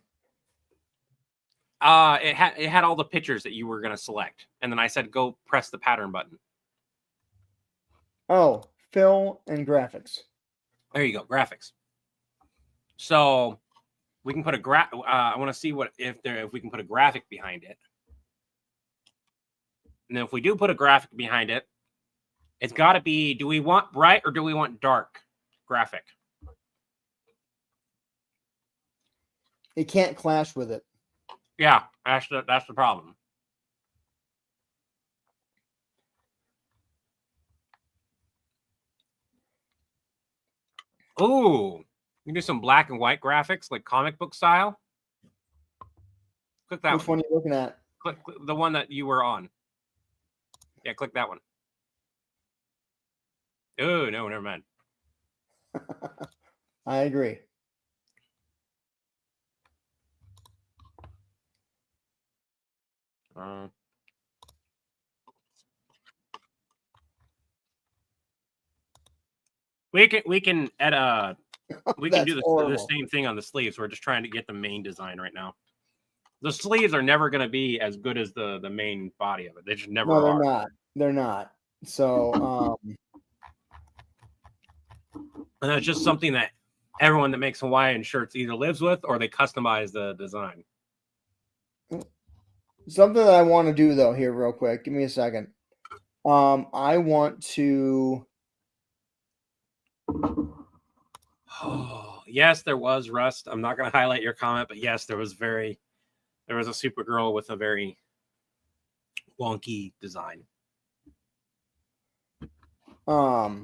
It had all the pictures that you were gonna select, and then I said go press the pattern button. Oh, fill and graphics. There you go, graphics. So we can put a I want to see what if we can put a graphic behind it. And then if we do put a graphic behind it, it's got to be, do we want bright or do we want dark graphic? It can't clash with it. Yeah, that's the problem. Ooh, you can do some black and white graphics like comic book style. Click that Which one are you looking at? Click the one that you were on. Yeah, click that one. Oh, no, never mind. I agree. We can add we can do the same thing on the sleeves. We're just trying to get the main design right now. The sleeves are never going to be as good as the main body of it. They just never are. No, they're not. They're not. So, and that's just something that everyone that makes Hawaiian shirts either lives with or they customize the design. Something that I want to do though here real quick. Give me a second. I want to. Oh, yes, there was Rust. I'm not going to highlight your comment, but yes, there was a Supergirl with a very wonky design. I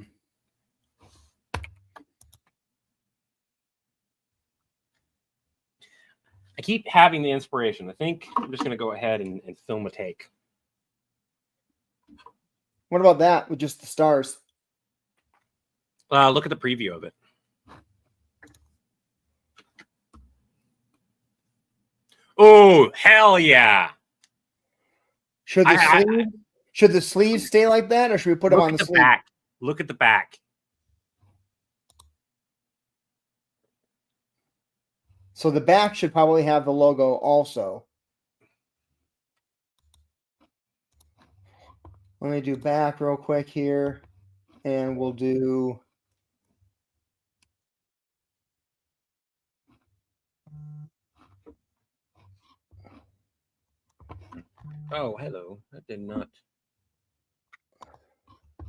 keep having the inspiration. I think I'm just going to go ahead and film a take. What about that with just the stars? Look at the preview of it. Oh, hell yeah. Should the sleeves stay like that, or should we put them on the sleeve? Back. Look at the back. So the back should probably have the logo also. Let me do back real quick here, and we'll do. Oh, hello. That did not. I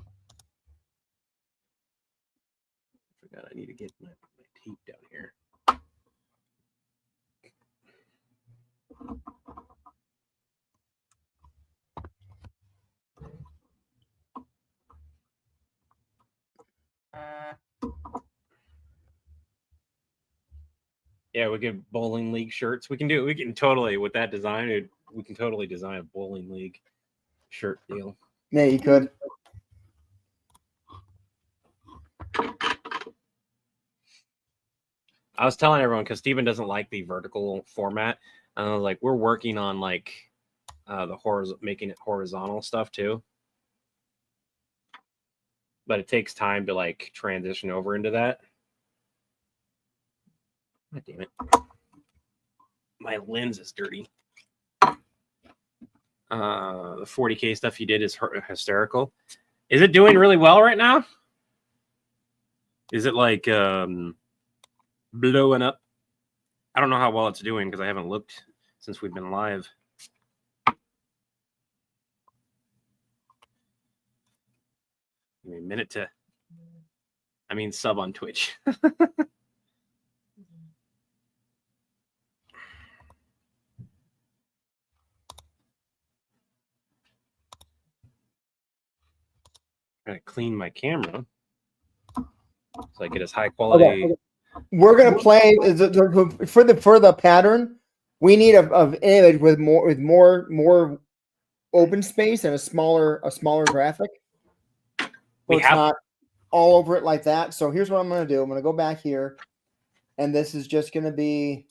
forgot I need to get my tape down here. Yeah, we get bowling league shirts. We can totally with that design. We can totally design a bowling league shirt deal. Yeah, you could. I was telling everyone because Steven doesn't like the vertical format. And I was like, we're working on like making it horizontal stuff too. But it takes time to like transition over into that. God damn it. My lens is dirty. The 40K stuff you did is hysterical. Is it doing really well right now? Is it like blowing up? I don't know how well it's doing because I haven't looked since we've been live. Give me a minute to, sub on Twitch. I'm gonna clean my camera so I get as high quality. Okay. We're gonna play for the pattern. We need a image with more open space and a smaller graphic. We It's have not all over it like that. So here's what I'm gonna do. I'm gonna go back here, and this is just gonna be.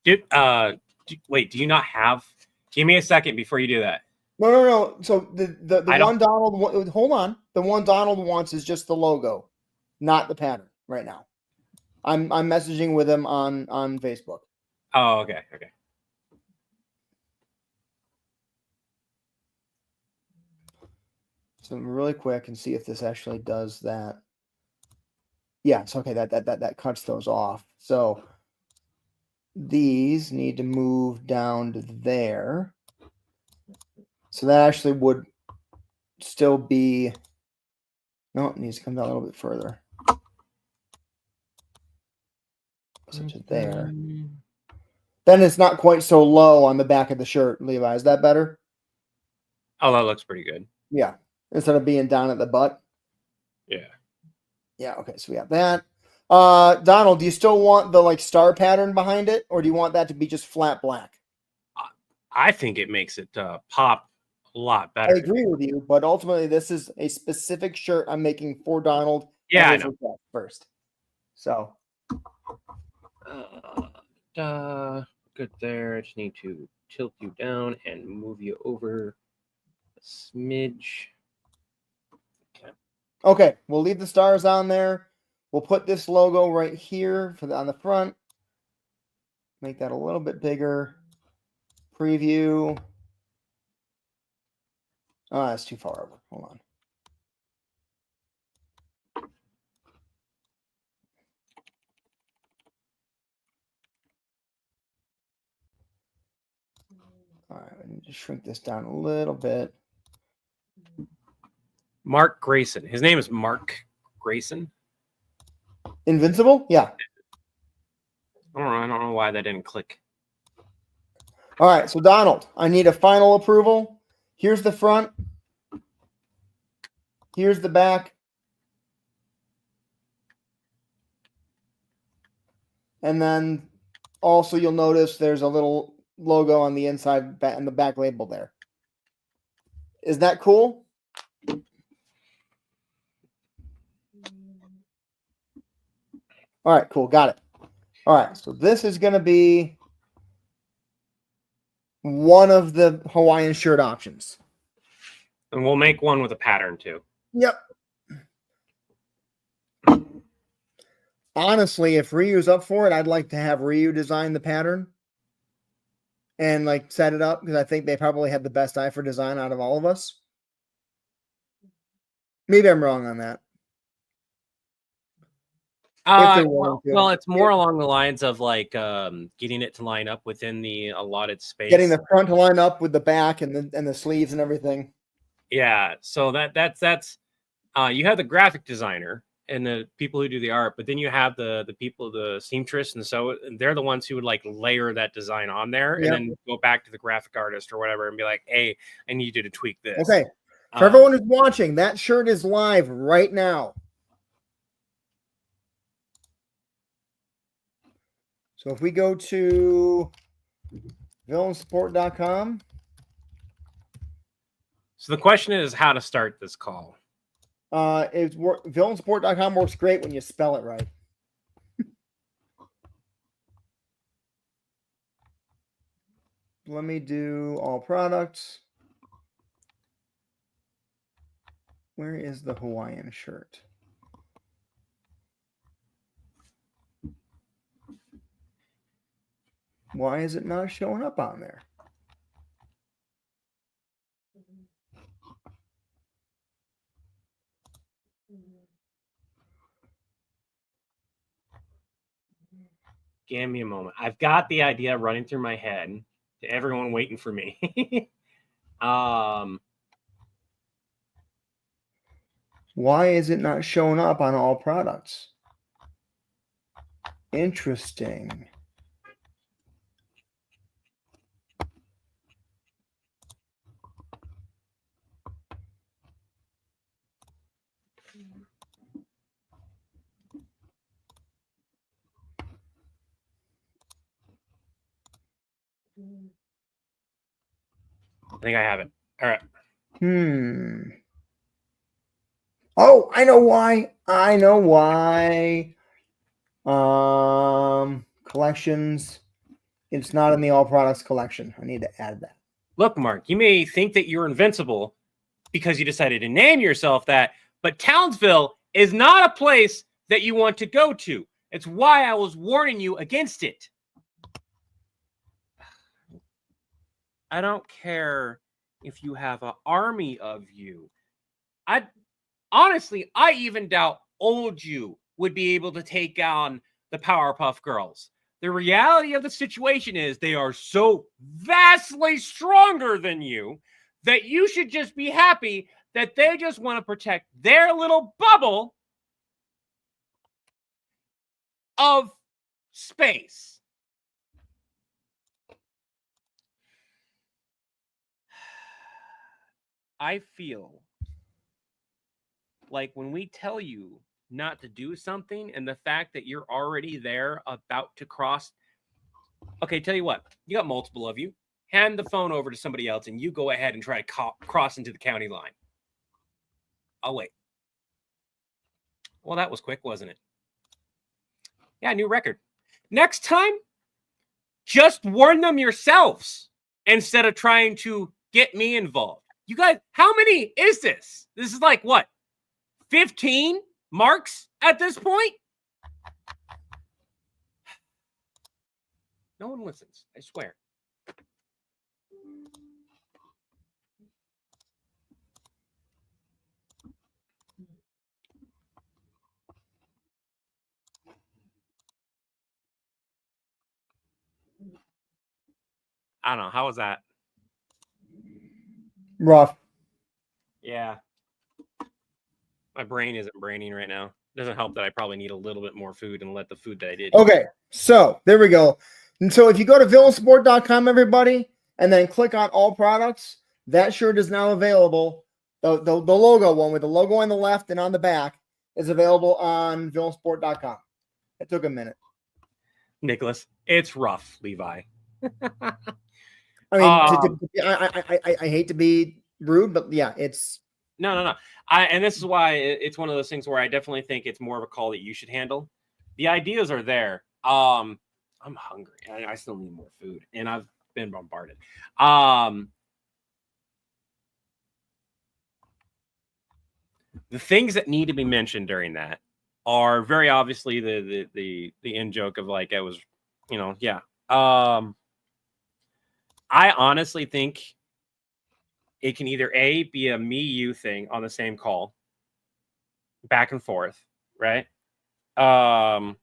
Dude, wait, do you not have? Give me a second before you do that. No. So the I one don't- Donald, hold on. The one Donald wants is just the logo, not the pattern right now. I'm messaging with him on Facebook. Oh, okay. So really quick and see if this actually does that. Yeah, it's okay. That cuts those off. So these need to move down to there. So that actually would still be. No, it needs to come down a little bit further. So to there. Then it's not quite so low on the back of the shirt, Levi. Is that better? Oh, that looks pretty good. Yeah. Instead of being down at the butt. Yeah. Yeah, okay, so we have that. Donald, do you still want the star pattern behind it, or do you want that to be just flat black? I think it makes it pop a lot better. I agree with you, but ultimately this is a specific shirt I'm making for Donald. Yeah, I know. First. So good there. I just need to tilt you down and move you over a smidge. okay, we'll leave the stars on there. We'll put this logo right here on the front. Make that a little bit bigger. Preview. Oh, that's too far over. Hold on. All right, I need to shrink this down a little bit. Mark Grayson. His name is Mark Grayson. Invincible? Yeah. I don't know why that didn't click. All right, so Donald, I need a final approval. Here's the front. Here's the back. And then also you'll notice there's a little logo on the inside and the back label there. Is that cool? All right, cool. Got it. All right, so this is going to be one of the Hawaiian shirt options. And we'll make one with a pattern too. Yep. Honestly, if Ryu's up for it, I'd like to have Ryu design the pattern and set it up because I think they probably have the best eye for design out of all of us. Maybe I'm wrong on that. Well, it's more along the lines of getting it to line up within the allotted space. Getting the front to line up with the back and the sleeves and everything. Yeah, so that's you have the graphic designer and the people who do the art, but then you have the people, the seamstress, and so they're the ones who would layer that design on there and then go back to the graphic artist or whatever and be like, hey, I need you to tweak this. Okay. For everyone who's watching, that shirt is live right now. So if we go to villainsupport.com. So the question is how to start this call. Villainsupport.com works great when you spell it right. Let me do all products. Where is the Hawaiian shirt? Why is it not showing up on there? Give me a moment. I've got the idea running through my head to everyone waiting for me. Why is it not showing up on all products? Interesting. I think I have it. All right. Oh, I know why. I know why. Collections. It's not in the all products collection. I need to add that. Look, Mark, you may think that you're invincible because you decided to name yourself that, but Townsville is not a place that you want to go to. It's why I was warning you against it. I don't care if you have an army of you. Honestly, I even doubt old you would be able to take on the Powerpuff Girls. The reality of the situation is they are so vastly stronger than you that you should just be happy that they just want to protect their little bubble of space. I feel like when we tell you not to do something and the fact that you're already there about to cross. Okay, tell you what, you got multiple of you. Hand the phone over to somebody else and you go ahead and try to cross into the county line. I'll wait. Well, that was quick, wasn't it? Yeah, new record. Next time, just warn them yourselves instead of trying to get me involved. You guys, how many is this? This is like what? 15 marks at this point? No one listens, I swear. I don't know. How was that? Rough. Yeah. My brain isn't braining right now. It doesn't help that I probably need a little bit more food and let the food that I did. Okay, so there we go. And so if you go to villainsport.com, everybody, and then click on all products, that shirt is now available. The logo one with the logo on the left and on the back is available on villainsport.com. It took a minute. Nicholas, it's rough, Levi. I mean, I hate to be rude, but yeah, it's no. And this is why it's one of those things where I definitely think it's more of a call that you should handle. The ideas are there. I'm hungry. I still need more food, and I've been bombarded. The things that need to be mentioned during that are very obviously the in joke of like I was, yeah. I honestly think it can either A, be a me you thing on the same call, back and forth, right? Or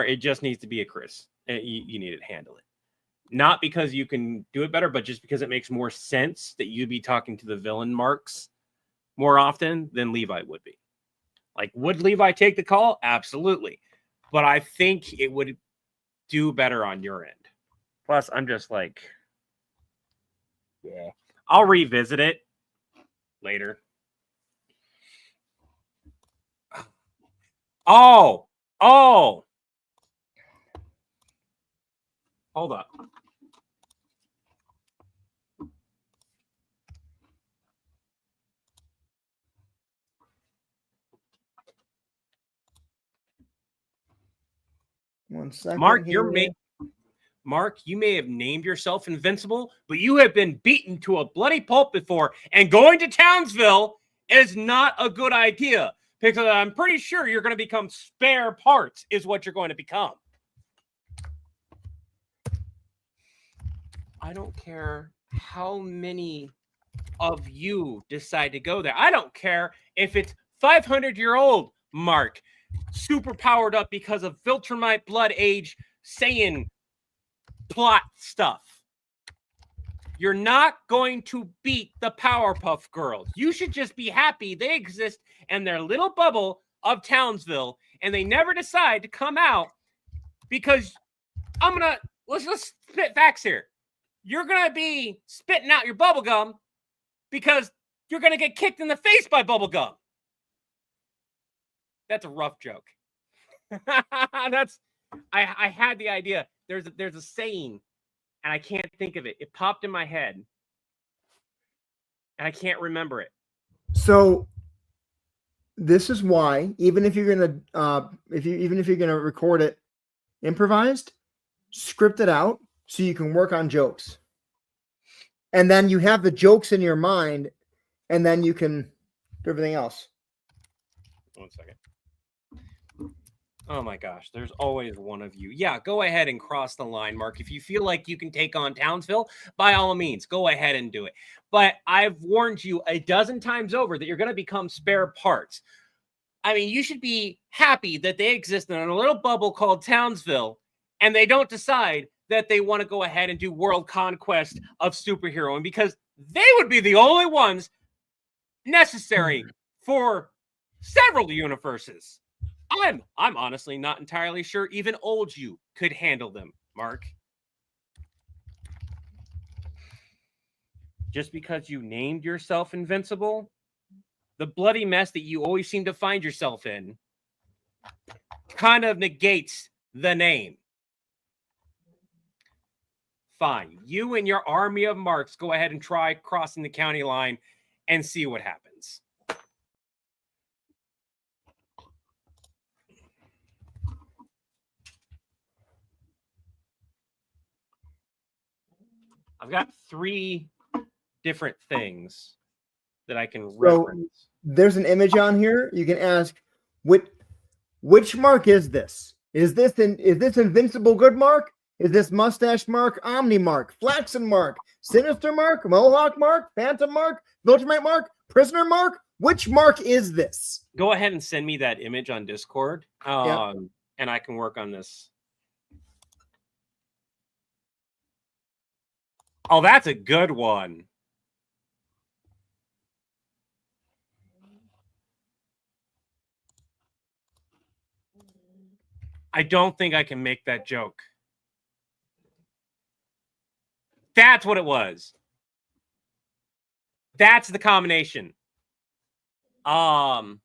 it just needs to be a Chris. You need to handle it. Not because you can do it better, but just because it makes more sense that you'd be talking to the villain marks more often than Levi would be. Like, would Levi take the call? Absolutely. But I think it would do better on your end. Plus, I'm just like, yeah. I'll revisit it later. Oh. Hold up. one second. Mark, you may have named yourself invincible, but you have been beaten to a bloody pulp before, and going to Townsville is not a good idea because I'm pretty sure you're going to become spare parts is what you're going to become. I don't care how many of you decide to go there. I don't care if it's 500-year-old Mark, super powered up because of Viltrumite blood age Saiyan plot stuff. You're not going to beat the Powerpuff Girls. You should just be happy they exist in their little bubble of Townsville, and they never decide to come out because let's spit facts here. You're gonna be spitting out your bubble gum because you're gonna get kicked in the face by bubble gum. That's a rough joke. I had the idea. There's a saying, and I can't think of it. It popped in my head, and I can't remember it. So this is why, even if you're gonna record it improvised, script it out so you can work on jokes, and then you have the jokes in your mind, and then you can do everything else. 1 second. Oh my gosh, there's always one of you. Yeah, go ahead and cross the line, Mark. If you feel like you can take on Townsville, by all means, go ahead and do it. But I've warned you a dozen times over that you're going to become spare parts. I mean, you should be happy that they exist in a little bubble called Townsville, and they don't decide that they want to go ahead and do world conquest of superheroing, because they would be the only ones necessary for several universes. I'm honestly not entirely sure even old you could handle them, Mark. Just because you named yourself invincible, the bloody mess that you always seem to find yourself in kind of negates the name. Fine. You and your army of Marks go ahead and try crossing the county line and see what happens. I've got 3 different things that I can reference. There's an image on here. You can ask, which Mark is this? Is this Invincible Good Mark? Is this Mustache Mark, Omni Mark, Flaxen Mark, Sinister Mark, Mohawk Mark, Phantom Mark, Viltrumite Mark, Prisoner Mark? Which Mark is this? Go ahead and send me that image on Discord, and I can work on this. Oh, that's a good one. I don't think I can make that joke. That's what it was. That's the combination. Mark,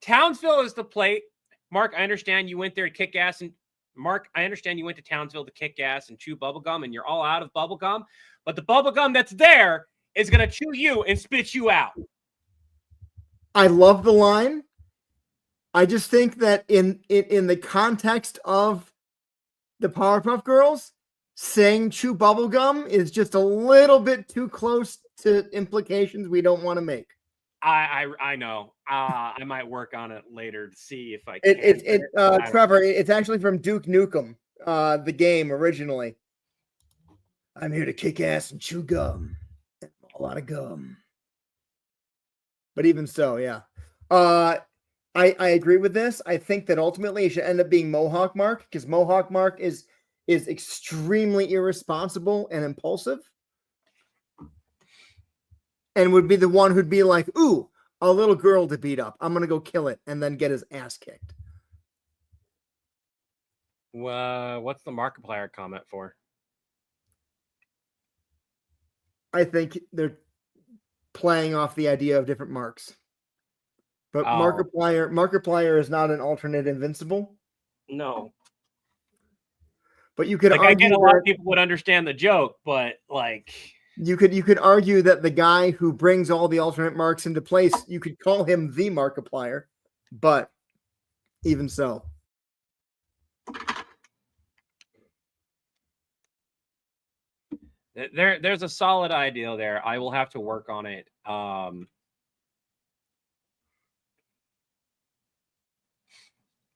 Townsville is the plate. Mark, I understand you went there to kick ass, and Mark, I understand you went to Townsville to kick ass and chew bubblegum, and you're all out of bubblegum, but the bubblegum that's there is going to chew you and spit you out. I love the line. I just think that in the context of the Powerpuff Girls, saying chew bubblegum is just a little bit too close to implications we don't want to make. I know. I might work on it later to see if I can. Trevor, it's actually from Duke Nukem, the game originally. I'm here to kick ass and chew gum. A lot of gum. But even so, yeah. I agree with this. I think that ultimately it should end up being Mohawk Mark, because Mohawk Mark is extremely irresponsible and impulsive, and would be the one who'd be like, ooh, a little girl to beat up. I'm going to go kill it and then get his ass kicked. What's the Markiplier comment for? I think they're playing off the idea of different marks. But Markiplier is not an alternate Invincible. No. But you could argue I get a lot of people would understand the joke, but like you could argue that the guy who brings all the alternate marks into place, you could call him the Markiplier, but even so. There's a solid idea there. I will have to work on it.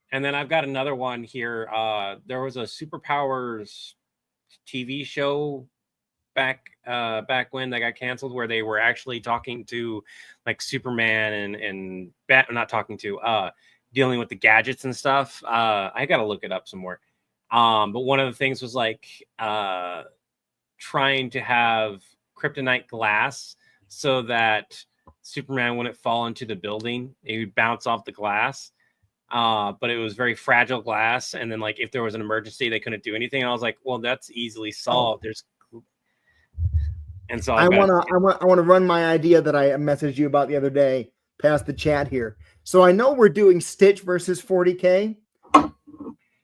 And then I've got another one here. There was a Superpowers TV show back when that got canceled, where they were actually talking to like Superman and not talking to dealing with the gadgets and stuff. I gotta look it up some more. But one of the things was like trying to have kryptonite glass so that Superman wouldn't fall into the building. It would bounce off the glass. But it was very fragile glass, and then like if there was an emergency, they couldn't do anything. And I was like, well, that's easily solved. And so I wanna run my idea that I messaged you about the other day past the chat here. So I know we're doing Stitch versus 40K.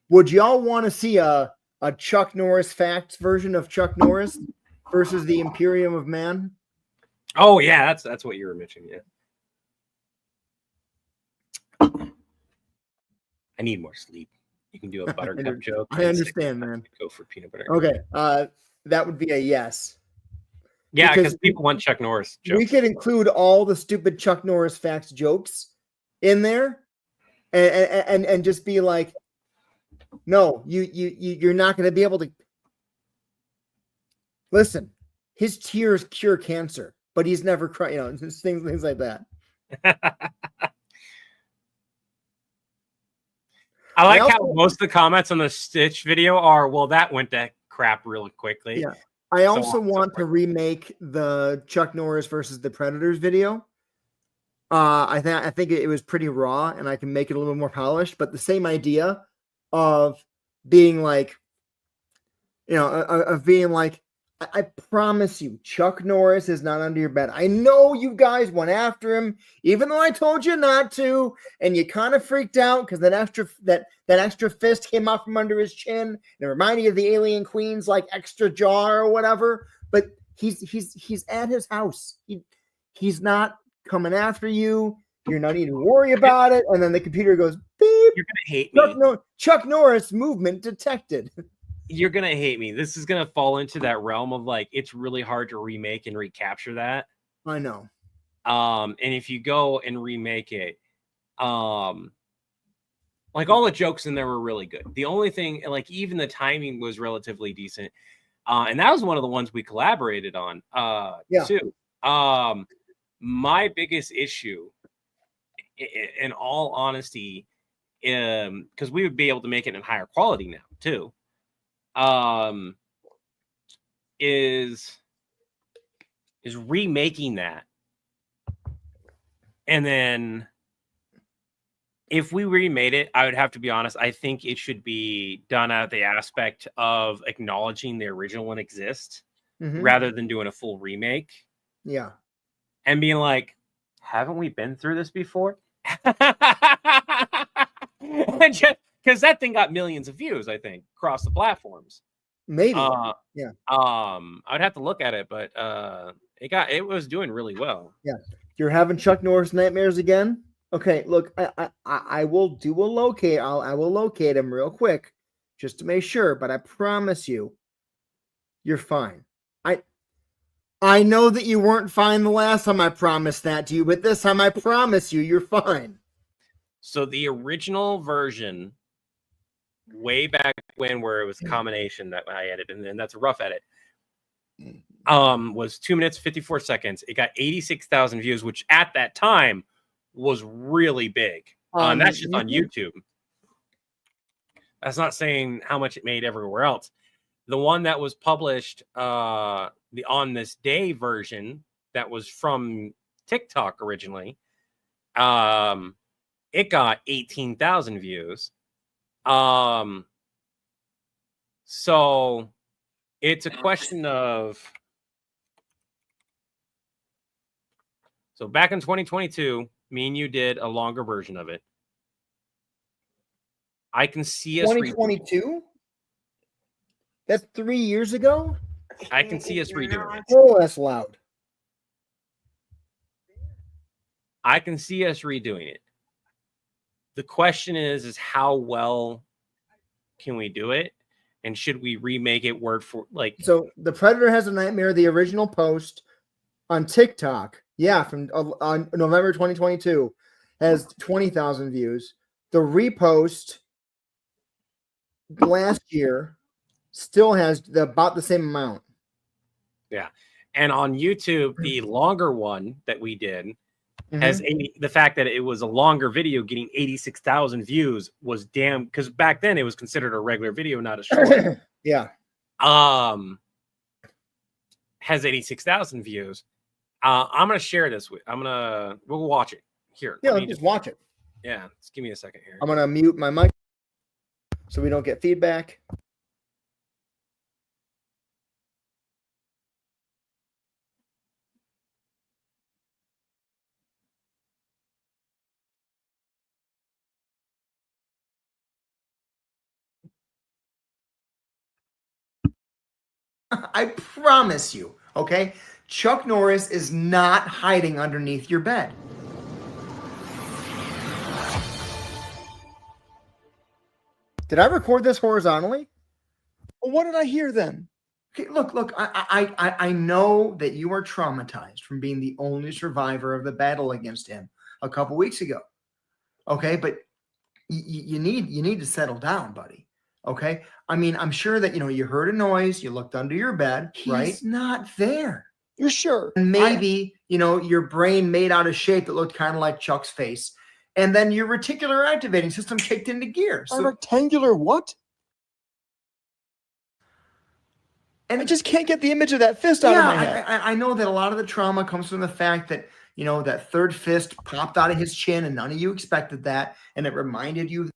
Would y'all want to see a Chuck Norris facts version of Chuck Norris versus the Imperium of Man? Oh yeah, that's what you were mentioning. Yeah. I need more sleep. You can do a buttercup joke. I understand, man. Go for peanut butter. Okay, that would be a yes. Yeah, because people want Chuck Norris jokes. We could include all the stupid Chuck Norris facts jokes in there, and just be like, no, you're not going to be able to. Listen, his tears cure cancer, but he's never cried. You know, things like that. I like how most of the comments on the Stitch video are, well, that went to crap really quickly. Yeah. I also want to remake the Chuck Norris versus the Predators video. I think it was pretty raw, and I can make it a little more polished, but the same idea of being like, you know, of being like, I promise you, Chuck Norris is not under your bed. I know you guys went after him, even though I told you not to, and you kind of freaked out because that extra fist came out from under his chin, and it reminded you of the Alien Queen's like extra jaw or whatever. But he's at his house. He's not coming after you. You're not even worry about it. And then the computer goes beep. You're gonna hate me. Chuck Norris movement detected. You're gonna hate me. This is gonna fall into that realm of like it's really hard to remake and recapture that. I know. And if you go and remake it, like all the jokes in there were really good. The only thing, like even the timing was relatively decent. And that was one of the ones we collaborated on. Too. My biggest issue, in all honesty, because we would be able to make it in higher quality now too. Is remaking that, and then if we remade it, I would have to be honest, I think it should be done at the aspect of acknowledging the original one exists rather than doing a full remake. Yeah, and being like, haven't we been through this before? Because that thing got millions of views, I think, across the platforms. Maybe. Yeah. I would have to look at it, but it was doing really well. Yeah. You're having Chuck Norris nightmares again? Okay, look, I will do a locate. I will locate him real quick just to make sure, but I promise you, you're fine. I know that you weren't fine the last time I promised that to you, but this time I promise you, you're fine. So the original version, way back when, where it was a combination that I edited, and that's a rough edit, was 2 minutes 54 seconds. It got 86,000 views, which at that time was really big. And that's just on YouTube. That's not saying how much it made everywhere else. The one that was published, the On This Day version, that was from TikTok originally, it got 18,000 views. So it's a question of, so back in 2022, me and you did a longer version of it. I can see us 2022? That's 3 years ago? I can see us redoing it. Oh, that's loud. I can see us redoing it. The question is how well can we do it? And should we remake it word for like? So The Predator Has a Nightmare, the original post on TikTok, from on November 2022, has 20,000 views. The repost last year still has about the same amount. Yeah. And on YouTube, the longer one that we did has the fact that it was a longer video getting 86,000 views was damn, because back then it was considered a regular video, not a short. Yeah. Has 86,000 views. I'm gonna share this with. We'll watch it here. Yeah, let's just watch it. Yeah, just give me a second here. I'm gonna mute my mic so we don't get feedback. I promise you, okay? Chuck Norris is not hiding underneath your bed. Did I record this horizontally? Well, what did I hear then? Okay, look, I know that you are traumatized from being the only survivor of the battle against him a couple weeks ago. Okay, but you need to settle down, buddy. Okay? I mean, I'm sure that you heard a noise, you looked under your bed, right? He's not there. You're sure? And maybe, your brain made out a shape that looked kind of like Chuck's face. And then your reticular activating system kicked into gear. A rectangular what? And I just can't get the image of that fist out of my head. I know that a lot of the trauma comes from the fact that, that third fist popped out of his chin and none of you expected that. And it reminded you.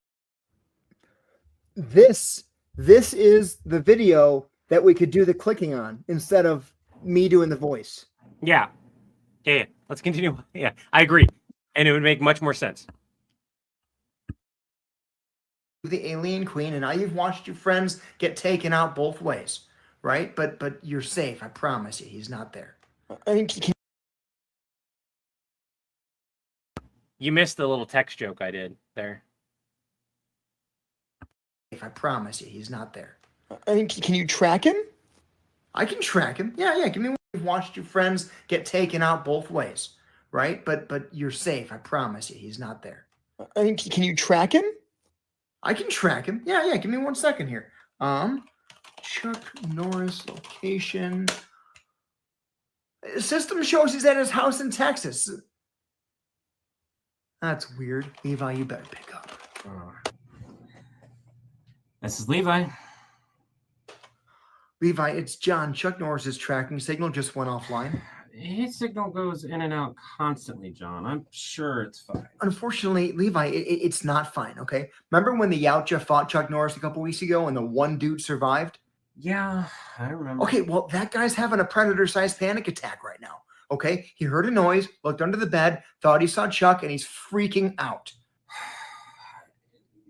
This is the video that we could do the clicking on instead of me doing the voice. Yeah. Let's continue. Yeah, I agree. And it would make much more sense. The alien queen, and now you've watched your friends get taken out both ways, right? But you're safe. I promise you, he's not there. You missed the little text joke I did there. I promise you, he's not there. Can you track him? I can track him. Yeah. Give me one. You've watched your friends get taken out both ways, right? But you're safe. I promise you, he's not there. Can you track him? I can track him. Yeah. Give me 1 second here. Chuck Norris location. System shows he's at his house in Texas. That's weird. Levi, you better pick up. This is Levi. Levi, it's John. Chuck Norris's tracking signal just went offline. His signal goes in and out constantly, John. I'm sure it's fine. Unfortunately, Levi, it's not fine, okay? Remember when the Yautja fought Chuck Norris a couple weeks ago and the one dude survived? Yeah, I remember. Okay, well, that guy's having a predator-sized panic attack right now, okay? He heard a noise, looked under the bed, thought he saw Chuck, and he's freaking out.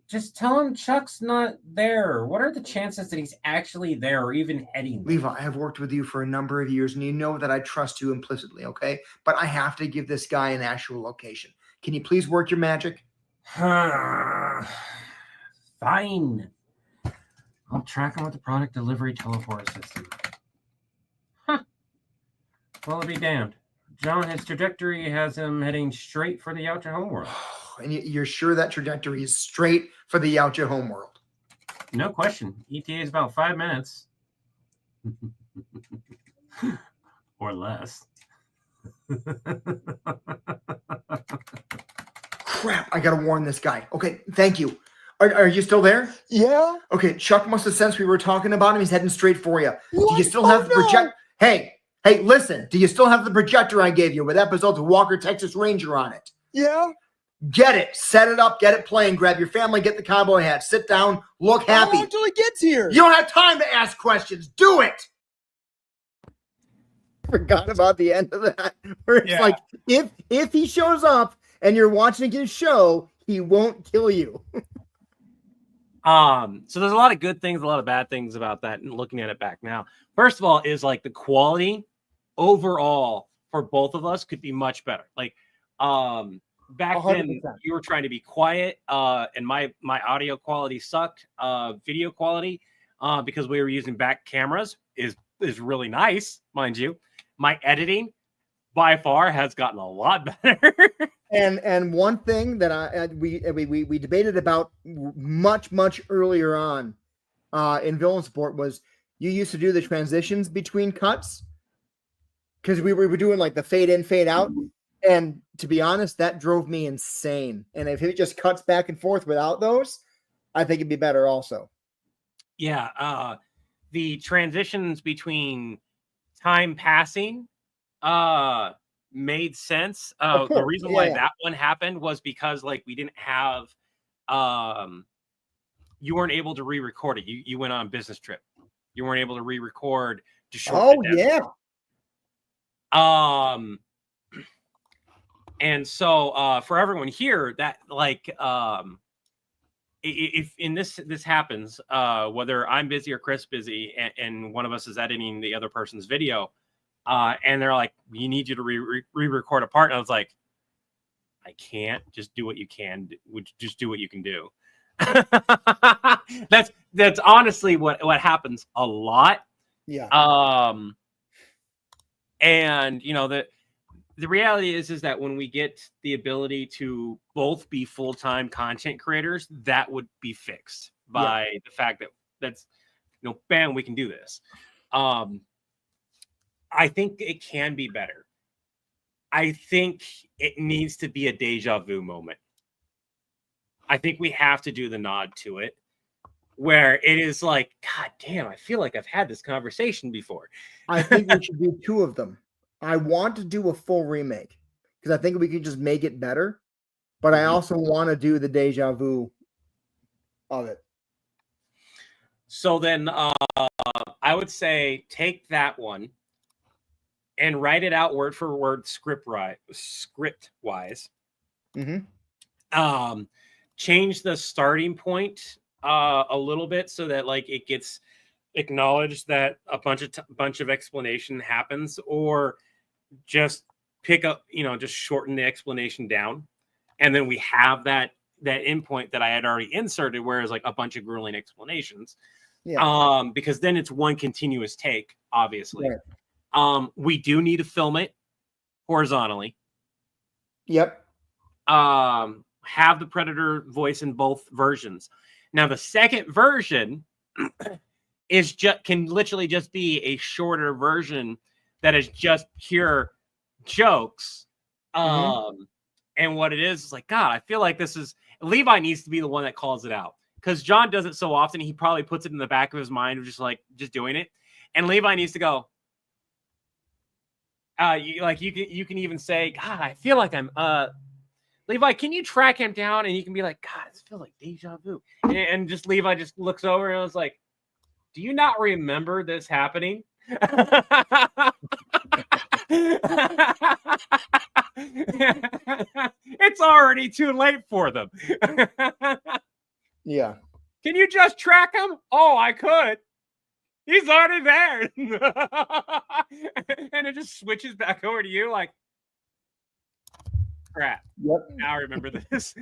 Just tell him Chuck's not there. What are the chances that he's actually there or even heading there? Levi, I have worked with you for a number of years, and you know that I trust you implicitly, okay? But I have to give this guy an actual location. Can you please work your magic? Fine. I'll track him with the product delivery teleport system. Huh. Well, I'll be damned. John, his trajectory has him heading straight for the Yautja homeworld. And you're sure that trajectory is straight for the Yautja homeworld? No question. ETA is about 5 minutes. Or less. Crap, I gotta warn this guy. Okay, thank you. Are you still there? Yeah. Okay, Chuck must have sensed we were talking about him. He's heading straight for you. What? Do you still have the projector? Hey, listen. Do you still have the projector I gave you with episodes of Walker, Texas Ranger on it? Yeah. Get it. Set it up. Get it playing. Grab your family. Get the cowboy hat. Sit down. Look happy. How long till he gets here? You don't have time to ask questions. Do it. Forgot about the end of that. Where it's like, if he shows up and you're watching his show, he won't kill you. So there's a lot of good things, a lot of bad things about that, and looking at it back now. First of all, is like the quality overall for both of us could be much better. Like back 100%. then you were trying to be quiet, and my audio quality sucked. Video quality, because we were using back cameras, is really nice, mind you. My editing by far has gotten a lot better. And one thing that we debated about much earlier on in Villain Support was you used to do the transitions between cuts. because we were doing like the fade in, fade out. And to be honest, that drove me insane. And if it just cuts back and forth without those, I think it'd be better also. Yeah. The transitions between time passing made sense. The reason why that one happened was because like we didn't have you weren't able to re-record it. You went on a business trip. You weren't able to re-record to shorten it down. And so for everyone here, that like if in this happens, whether I'm busy or Chris busy, and one of us is editing the other person's video, and they're like, "We need you to re-record a part," and I was like, "I can't. Just do what you can. Just do what you can do." That's honestly what happens a lot. Yeah. And you know the reality is that when we get the ability to both be full-time content creators, that would be fixed by the fact that that's, you know, bam, we can do this. I think it can be better. I think it needs to be a deja vu moment. I think we have to do the nod to it where it is like, God damn, I feel like I've had this conversation before. I think we should do 2 of them. I want to do a full remake because I think we can just make it better, but I also want to do the deja vu of it. So then I would say take that one and write it out word for word script wise. Change the starting point a little bit so that like it gets acknowledged that a bunch of explanation happens, or just pick up, you know, just shorten the explanation down, and then we have that endpoint that I had already inserted, whereas like a bunch of grueling explanations. Because then it's one continuous take, obviously. We do need to film it horizontally. Have the Predator voice in both versions. Now the second version is can literally just be a shorter version that is just pure jokes. And what it is like, God, I feel like this is Levi needs to be the one that calls it out, because John does it so often. He probably puts it in the back of his mind of just doing it. And Levi needs to go, you can even say, God, I feel like I'm Levi, can you track him down? And you can be like, God, this feels like deja vu. And just Levi just looks over and was like, do you not remember this happening? It's already too late for them. Yeah. Can you just track him? Oh, I could. He's already there. And it just switches back over to you like, crap. Yep. Now I remember this.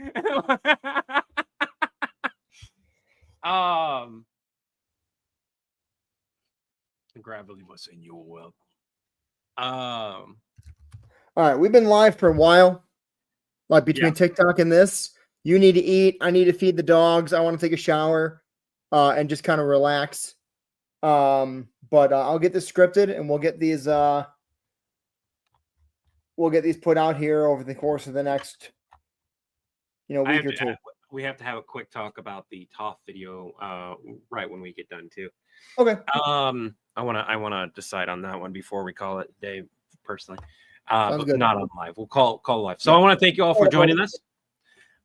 Gravity was saying you were welcome. All right, we've been live for a while. Like between TikTok and this, you need to eat. I need to feed the dogs. I want to take a shower, and just kind of relax. But I'll get this scripted, and we'll get these put out here over the course of the next, week or 2. We have to have a quick talk about the Toth video right when we get done too. Okay. I wanna decide on that one before we call it a day personally. But good. Not on live. We'll call live. So I want to thank you all for joining us.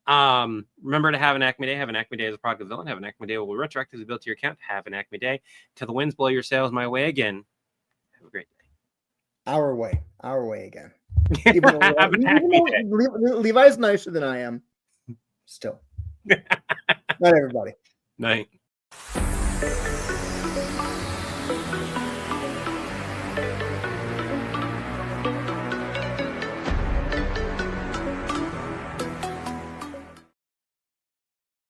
Remember to have an Acme Day. Have an Acme Day as a product of Villain. Have an Acme Day will be retroactively built to your account. Have an Acme Day. Till the winds blow your sails my way again. Have a great day. Our way again. Have an Acme Day. Levi's nicer than I am. Still. Not everybody. Night.